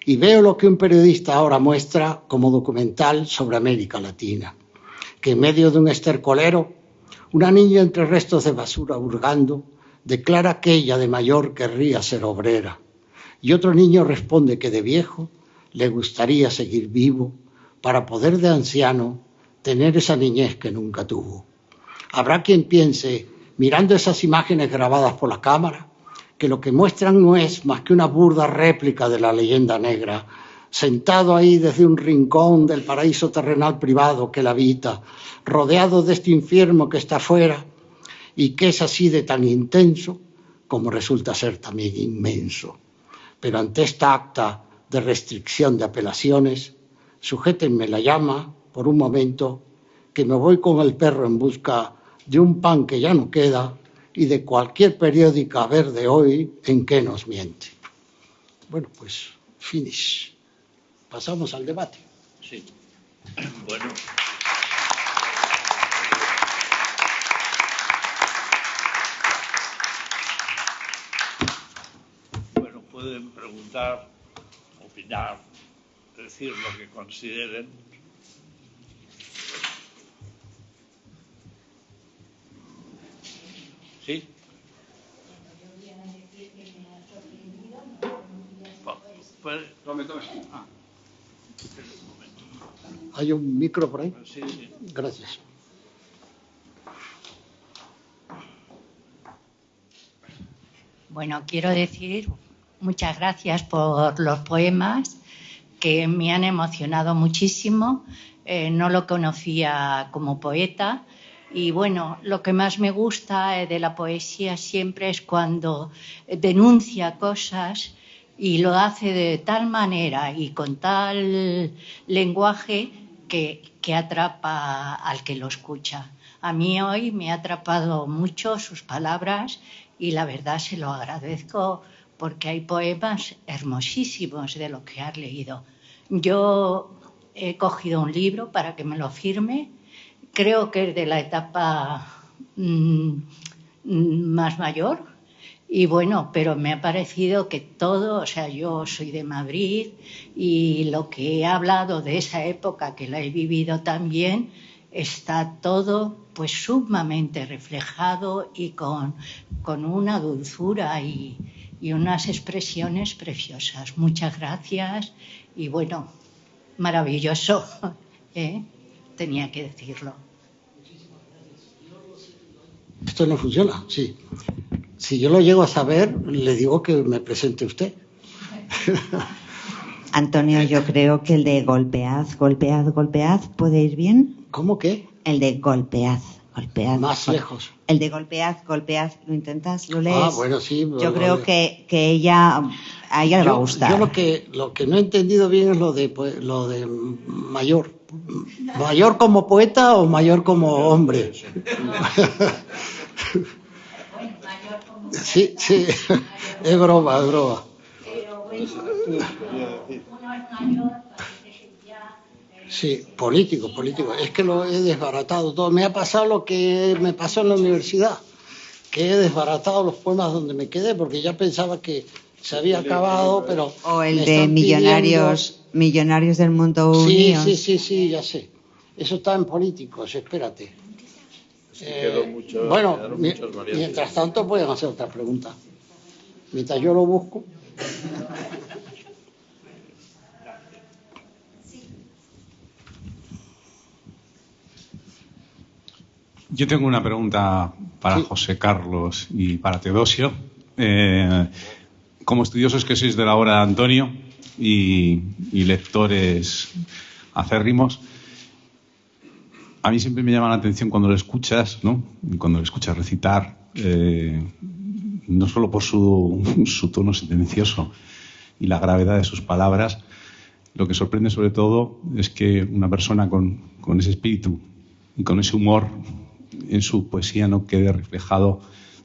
y veo lo que un periodista ahora muestra como documental sobre América Latina, que en medio de un estercolero, una niña entre restos de basura hurgando declara que ella de mayor querría ser obrera, y otro niño responde que de viejo le gustaría seguir vivo para poder de anciano tener esa niñez que nunca tuvo. Habrá quien piense, mirando esas imágenes grabadas por la cámara, que lo que muestran no es más que una burda réplica de la leyenda negra, sentado ahí desde un rincón del paraíso terrenal privado que él habita, rodeado de este infierno que está afuera y que es así de tan intenso como resulta ser también inmenso. Pero ante esta acta de restricción de apelaciones, sujétenme la llama por un momento, que me voy con el perro en busca de un pan que ya no queda y de cualquier periódico a ver de hoy en qué nos miente. Bueno, pues, finish. Pasamos al debate. Sí. Bueno. Bueno, pueden preguntar, opinar, decir lo que consideren. ¿Sí? Tome. Ah. ¿Hay un micro por ahí? Sí. Gracias. Bueno, quiero decir muchas gracias por los poemas que me han emocionado muchísimo. No lo conocía como poeta. Y bueno, lo que más me gusta de la poesía siempre es cuando denuncia cosas y lo hace de tal manera y con tal lenguaje que atrapa al que lo escucha. A mí hoy me ha atrapado mucho sus palabras y la verdad se lo agradezco porque hay poemas hermosísimos de lo que has leído. Yo he cogido un libro para que me lo firme. Creo que es de la etapa más mayor y bueno, pero me ha parecido que todo, o sea, yo soy de Madrid y lo que he hablado de esa época que la he vivido también está todo pues sumamente reflejado y con una dulzura y unas expresiones preciosas. Muchas gracias y bueno, maravilloso, ¿eh? Tenía que decirlo. Esto no funciona, sí. Si yo lo llego a saber, le digo que me presente usted. Antonio, yo creo que el de golpead, ¿puede ir bien? ¿Cómo qué? El de golpead. Más lejos. El de golpead, ¿lo intentas? ¿Lo lees? Ah, bueno, sí. Yo creo que a ella le va a gustar. Yo lo que no he entendido bien es lo de mayor. ¿Mayor como poeta o mayor como hombre? Sí, es broma. Sí, político. Es que lo he desbaratado todo. Me ha pasado lo que me pasó en la universidad, que he desbaratado los poemas donde me quedé, porque ya pensaba que se había acabado, pero... O el de Millonarios del Mundo Unidos. Sí, ya sé. Eso está en políticos, espérate. Mientras tanto pueden hacer otra pregunta. Mientras yo lo busco. Yo tengo una pregunta para José Carlos y para Teodosio. Como estudiosos que sois de la obra de Antonio y lectores acérrimos, a mí siempre me llama la atención cuando lo escuchas, ¿no? Cuando lo escuchas recitar, no solo por su tono sentencioso y la gravedad de sus palabras, lo que sorprende sobre todo es que una persona con ese espíritu y con ese humor en su poesía no quede reflejado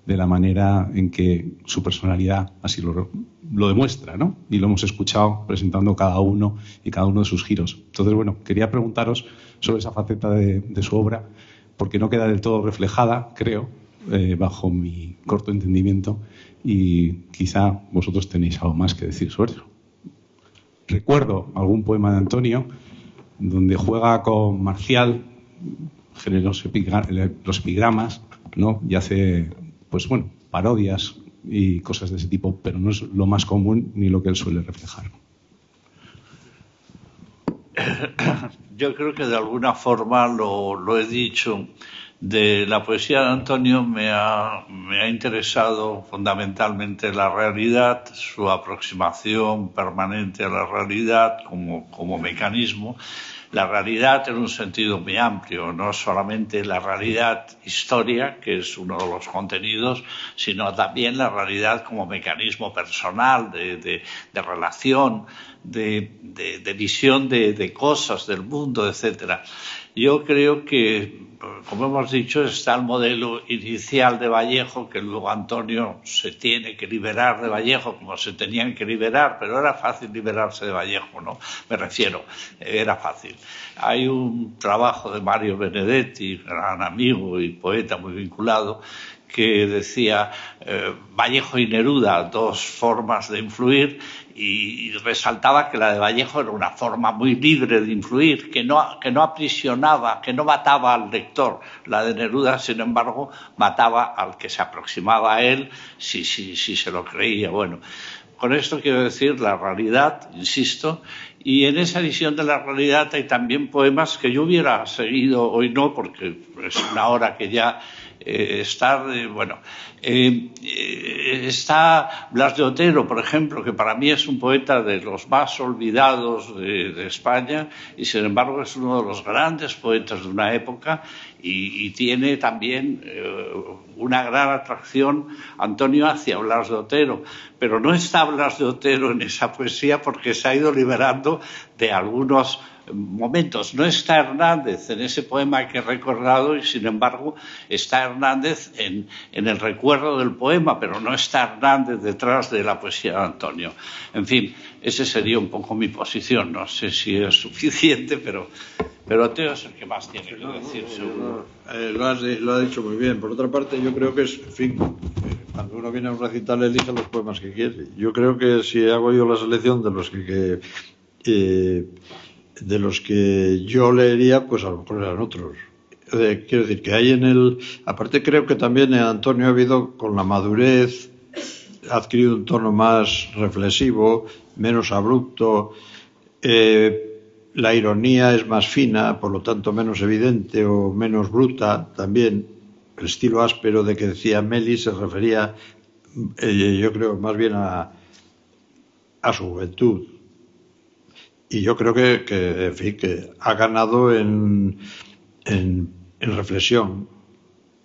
de la manera en que su personalidad así lo demuestra, ¿no? Y lo hemos escuchado presentando cada uno de sus giros. Entonces, bueno, quería preguntaros sobre esa faceta de su obra, porque no queda del todo reflejada, creo, bajo mi corto entendimiento, y quizá vosotros tenéis algo más que decir sobre eso. Recuerdo algún poema de Antonio donde juega con Marcial, los epigramas, ¿no? Y hace, pues bueno, parodias y cosas de ese tipo, pero no es lo más común ni lo que él suele reflejar. Yo creo que de alguna forma lo he dicho. De la poesía de Antonio me ha interesado fundamentalmente la realidad, su aproximación permanente a la realidad como mecanismo. La realidad en un sentido muy amplio, no solamente la realidad historia, que es uno de los contenidos, sino también la realidad como mecanismo personal de relación, de visión de cosas, del mundo, etcétera. Yo creo que, como hemos dicho, está el modelo inicial de Vallejo, que luego Antonio se tiene que liberar de Vallejo, como se tenían que liberar, pero era fácil liberarse de Vallejo, ¿no? Me refiero, era fácil. Hay un trabajo de Mario Benedetti, gran amigo y poeta muy vinculado, que decía Vallejo y Neruda, dos formas de influir, y resaltaba que la de Vallejo era una forma muy libre de influir, que no aprisionaba, que no mataba al lector. La de Neruda, sin embargo, mataba al que se aproximaba a él si se lo creía. Bueno, con esto quiero decir la realidad, insisto, y en esa visión de la realidad hay también poemas que yo hubiera seguido, hoy no, porque es una hora que ya está Blas de Otero, por ejemplo, que para mí es un poeta de los más olvidados de España, y sin embargo es uno de los grandes poetas de una época, y tiene también una gran atracción Antonio hacia Blas de Otero, pero no está Blas de Otero en esa poesía porque se ha ido liberando de algunos momentos. No está Hernández en ese poema que he recordado, y sin embargo está Hernández en el recuerdo del poema, pero no está Hernández detrás de la poesía de Antonio. En fin, esa sería un poco mi posición. No sé si es suficiente, pero Teo es el que más tiene que decir, seguro. Lo ha dicho muy bien. Por otra parte, yo creo que es, en fin, cuando uno viene a un recital elige los poemas que quiere. Yo creo que si hago yo la selección de los que yo leería, pues a lo mejor eran otros. Quiero decir que hay aparte creo que también Antonio ha habido, con la madurez, ha adquirido un tono más reflexivo, menos abrupto, la ironía es más fina, por lo tanto menos evidente o menos bruta también. El estilo áspero de que decía Meli se refería, yo creo, más bien a su juventud. Y yo creo que en fin, que ha ganado en reflexión,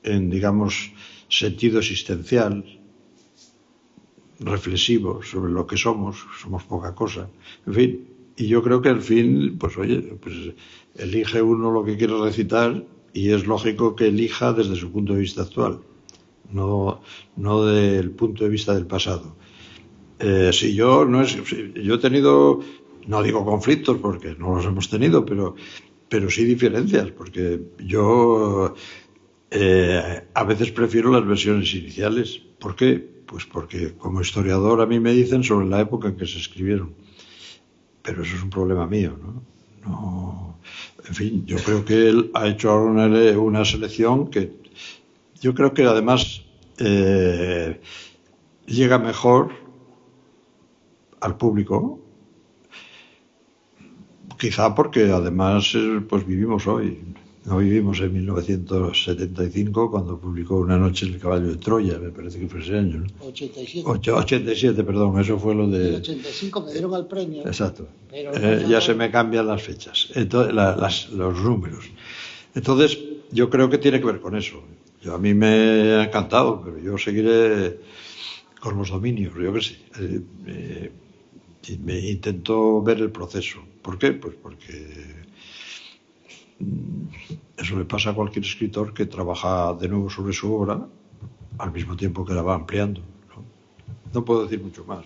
en, digamos, sentido existencial, reflexivo sobre lo que somos poca cosa. En fin, y yo creo que al fin, pues oye, pues elige uno lo que quiere recitar, y es lógico que elija desde su punto de vista actual, no del punto de vista del pasado. Yo he tenido, no digo conflictos porque no los hemos tenido, pero sí diferencias, porque yo a veces prefiero las versiones iniciales. ¿Por qué? Pues porque como historiador a mí me dicen sobre la época en que se escribieron, pero eso es un problema mío, ¿no? En fin, yo creo que él ha hecho ahora una selección que yo creo que además llega mejor al público, quizá porque además pues vivimos hoy, no vivimos en 1975 cuando publicó Una noche en el caballo de Troya, me parece que fue ese año, ¿no? 87, perdón, eso fue lo de... En 85 me dieron el premio. Exacto, ya se me cambian las fechas, entonces, los números. Entonces yo creo que tiene que ver con eso. A mí me ha encantado, pero yo seguiré con los dominios, yo qué sé. Me intento ver el proceso. ¿Por qué? Pues porque eso le pasa a cualquier escritor que trabaja de nuevo sobre su obra al mismo tiempo que la va ampliando. No puedo decir mucho más.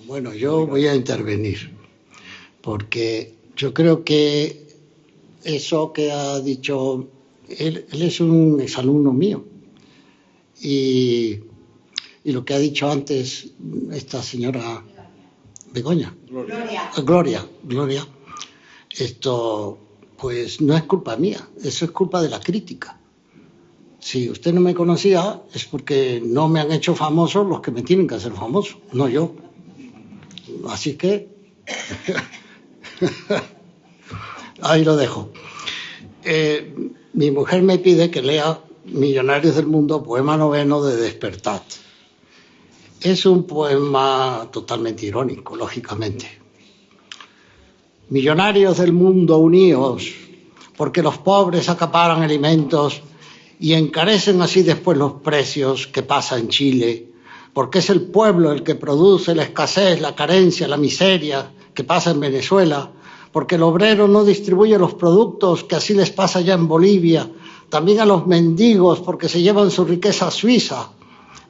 Bueno, yo voy a intervenir, porque yo creo que eso que ha dicho él es un exalumno mío, Y lo que ha dicho antes esta señora Begoña, Gloria, esto pues no es culpa mía, eso es culpa de la crítica. Si usted no me conocía es porque no me han hecho famoso los que me tienen que hacer famoso, no yo. Así que ahí lo dejo. Mi mujer me pide que lea Millonarios del Mundo, poema noveno de Despertat. Es un poema totalmente irónico, lógicamente. Millonarios del mundo, uníos, porque los pobres acaparan alimentos y encarecen así después los precios que pasa en Chile, porque es el pueblo el que produce la escasez, la carencia, la miseria que pasa en Venezuela, porque el obrero no distribuye los productos que así les pasa ya en Bolivia, también a los mendigos porque se llevan su riqueza a Suiza.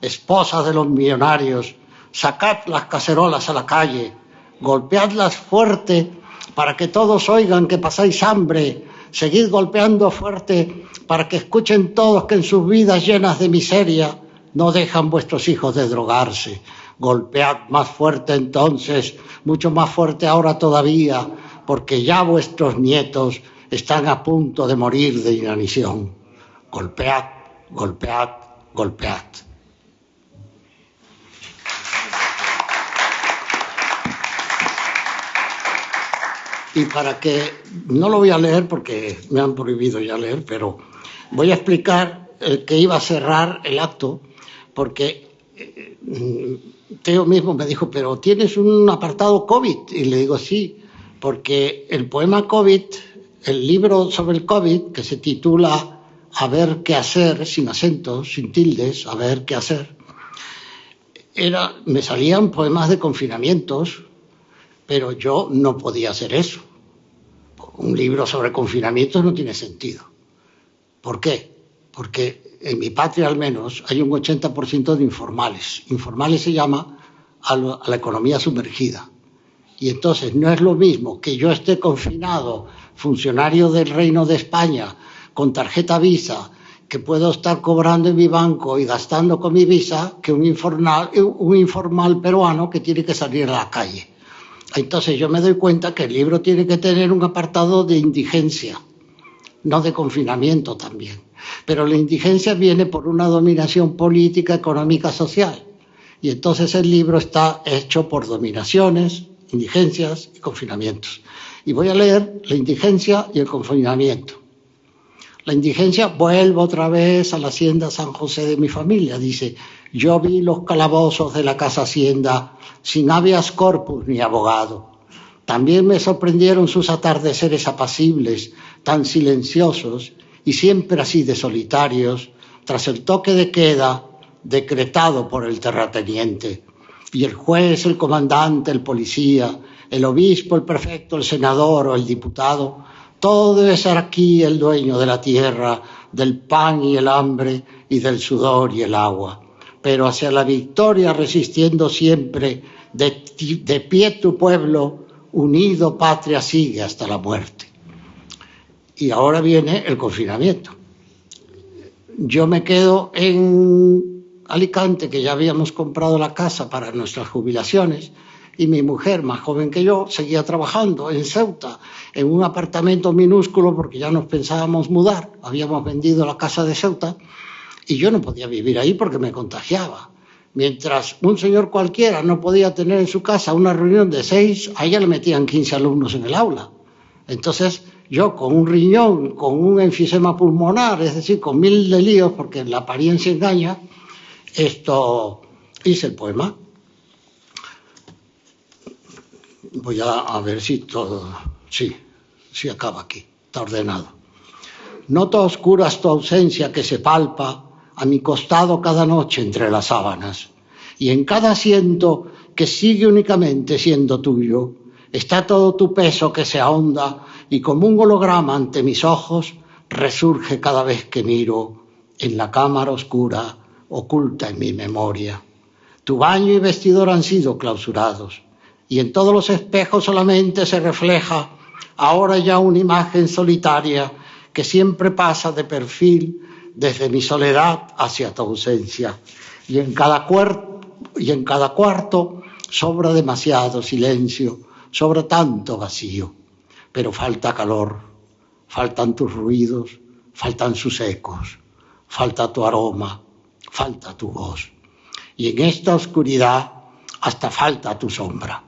Esposas de los millonarios, sacad las cacerolas a la calle, golpeadlas fuerte para que todos oigan que pasáis hambre, seguid golpeando fuerte para que escuchen todos que en sus vidas llenas de miseria no dejan vuestros hijos de drogarse. Golpead más fuerte entonces, mucho más fuerte ahora todavía, porque ya vuestros nietos están a punto de morir de inanición. Golpead, golpead, golpead. Y para que, no lo voy a leer porque me han prohibido ya leer, pero voy a explicar que iba a cerrar el acto, porque Teo mismo me dijo, pero ¿tienes un apartado COVID? Y le digo, sí, porque el poema COVID, el libro sobre el COVID, que se titula A ver qué hacer, sin acentos, sin tildes, a ver qué hacer, me salían poemas de confinamientos, pero yo no podía hacer eso. Un libro sobre confinamientos no tiene sentido. ¿Por qué? Porque en mi patria al menos hay un 80% de informales. Informales se llama a la economía sumergida. Y entonces no es lo mismo que yo esté confinado, funcionario del Reino de España, con tarjeta Visa, que puedo estar cobrando en mi banco y gastando con mi Visa, que un informal peruano que tiene que salir a la calle. Entonces yo me doy cuenta que el libro tiene que tener un apartado de indigencia, no de confinamiento también. Pero la indigencia viene por una dominación política, económica, social. Y entonces el libro está hecho por dominaciones, indigencias y confinamientos. Y voy a leer la indigencia y el confinamiento. La indigencia, vuelvo otra vez a la hacienda San José de mi familia, dice: yo vi los calabozos de la casa hacienda sin habeas corpus ni abogado. También me sorprendieron sus atardeceres apacibles, tan silenciosos y siempre así de solitarios, tras el toque de queda decretado por el terrateniente. Y el juez, el comandante, el policía, el obispo, el prefecto, el senador o el diputado, todo debe ser aquí el dueño de la tierra, del pan y el hambre y del sudor y el agua. Pero hacia la victoria resistiendo siempre, de pie tu pueblo, unido patria sigue hasta la muerte. Y ahora viene el confinamiento. Yo me quedo en Alicante, que ya habíamos comprado la casa para nuestras jubilaciones, y mi mujer, más joven que yo, seguía trabajando en Ceuta, en un apartamento minúsculo, porque ya nos pensábamos mudar, habíamos vendido la casa de Ceuta, y yo no podía vivir ahí porque me contagiaba. Mientras un señor cualquiera no podía tener en su casa una reunión de 6, a ella le metían 15 alumnos en el aula. Entonces, yo con un riñón, con un enfisema pulmonar, es decir, con 1000 de líos, porque la apariencia engaña, hice el poema. Voy a ver si todo... Sí acaba aquí, está ordenado. Noto a oscuras tu ausencia que se palpa a mi costado cada noche entre las sábanas, y en cada asiento que sigue únicamente siendo tuyo está todo tu peso que se ahonda y como un holograma ante mis ojos resurge cada vez que miro en la cámara oscura oculta en mi memoria. Tu baño y vestidor han sido clausurados y en todos los espejos solamente se refleja ahora ya una imagen solitaria que siempre pasa de perfil desde mi soledad hacia tu ausencia. Y en cada cuarto sobra demasiado silencio, sobra tanto vacío. Pero falta calor, faltan tus ruidos, faltan sus ecos, falta tu aroma, falta tu voz. Y en esta oscuridad hasta falta tu sombra.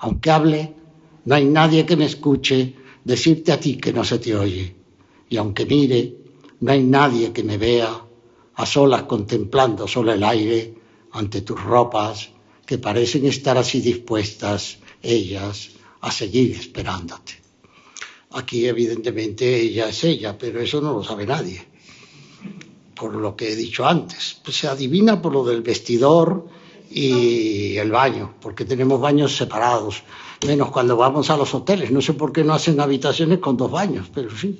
Aunque hable, no hay nadie que me escuche decirte a ti que no se te oye. Y aunque mire, no hay nadie que me vea a solas contemplando solo el aire ante tus ropas que parecen estar así dispuestas, ellas, a seguir esperándote. Aquí evidentemente ella es ella, pero eso no lo sabe nadie, por lo que he dicho antes. Pues se adivina por lo del vestidor y el baño, porque tenemos baños separados, menos cuando vamos a los hoteles. No sé por qué no hacen habitaciones con 2 baños, pero sí.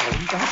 ¿Preguntas?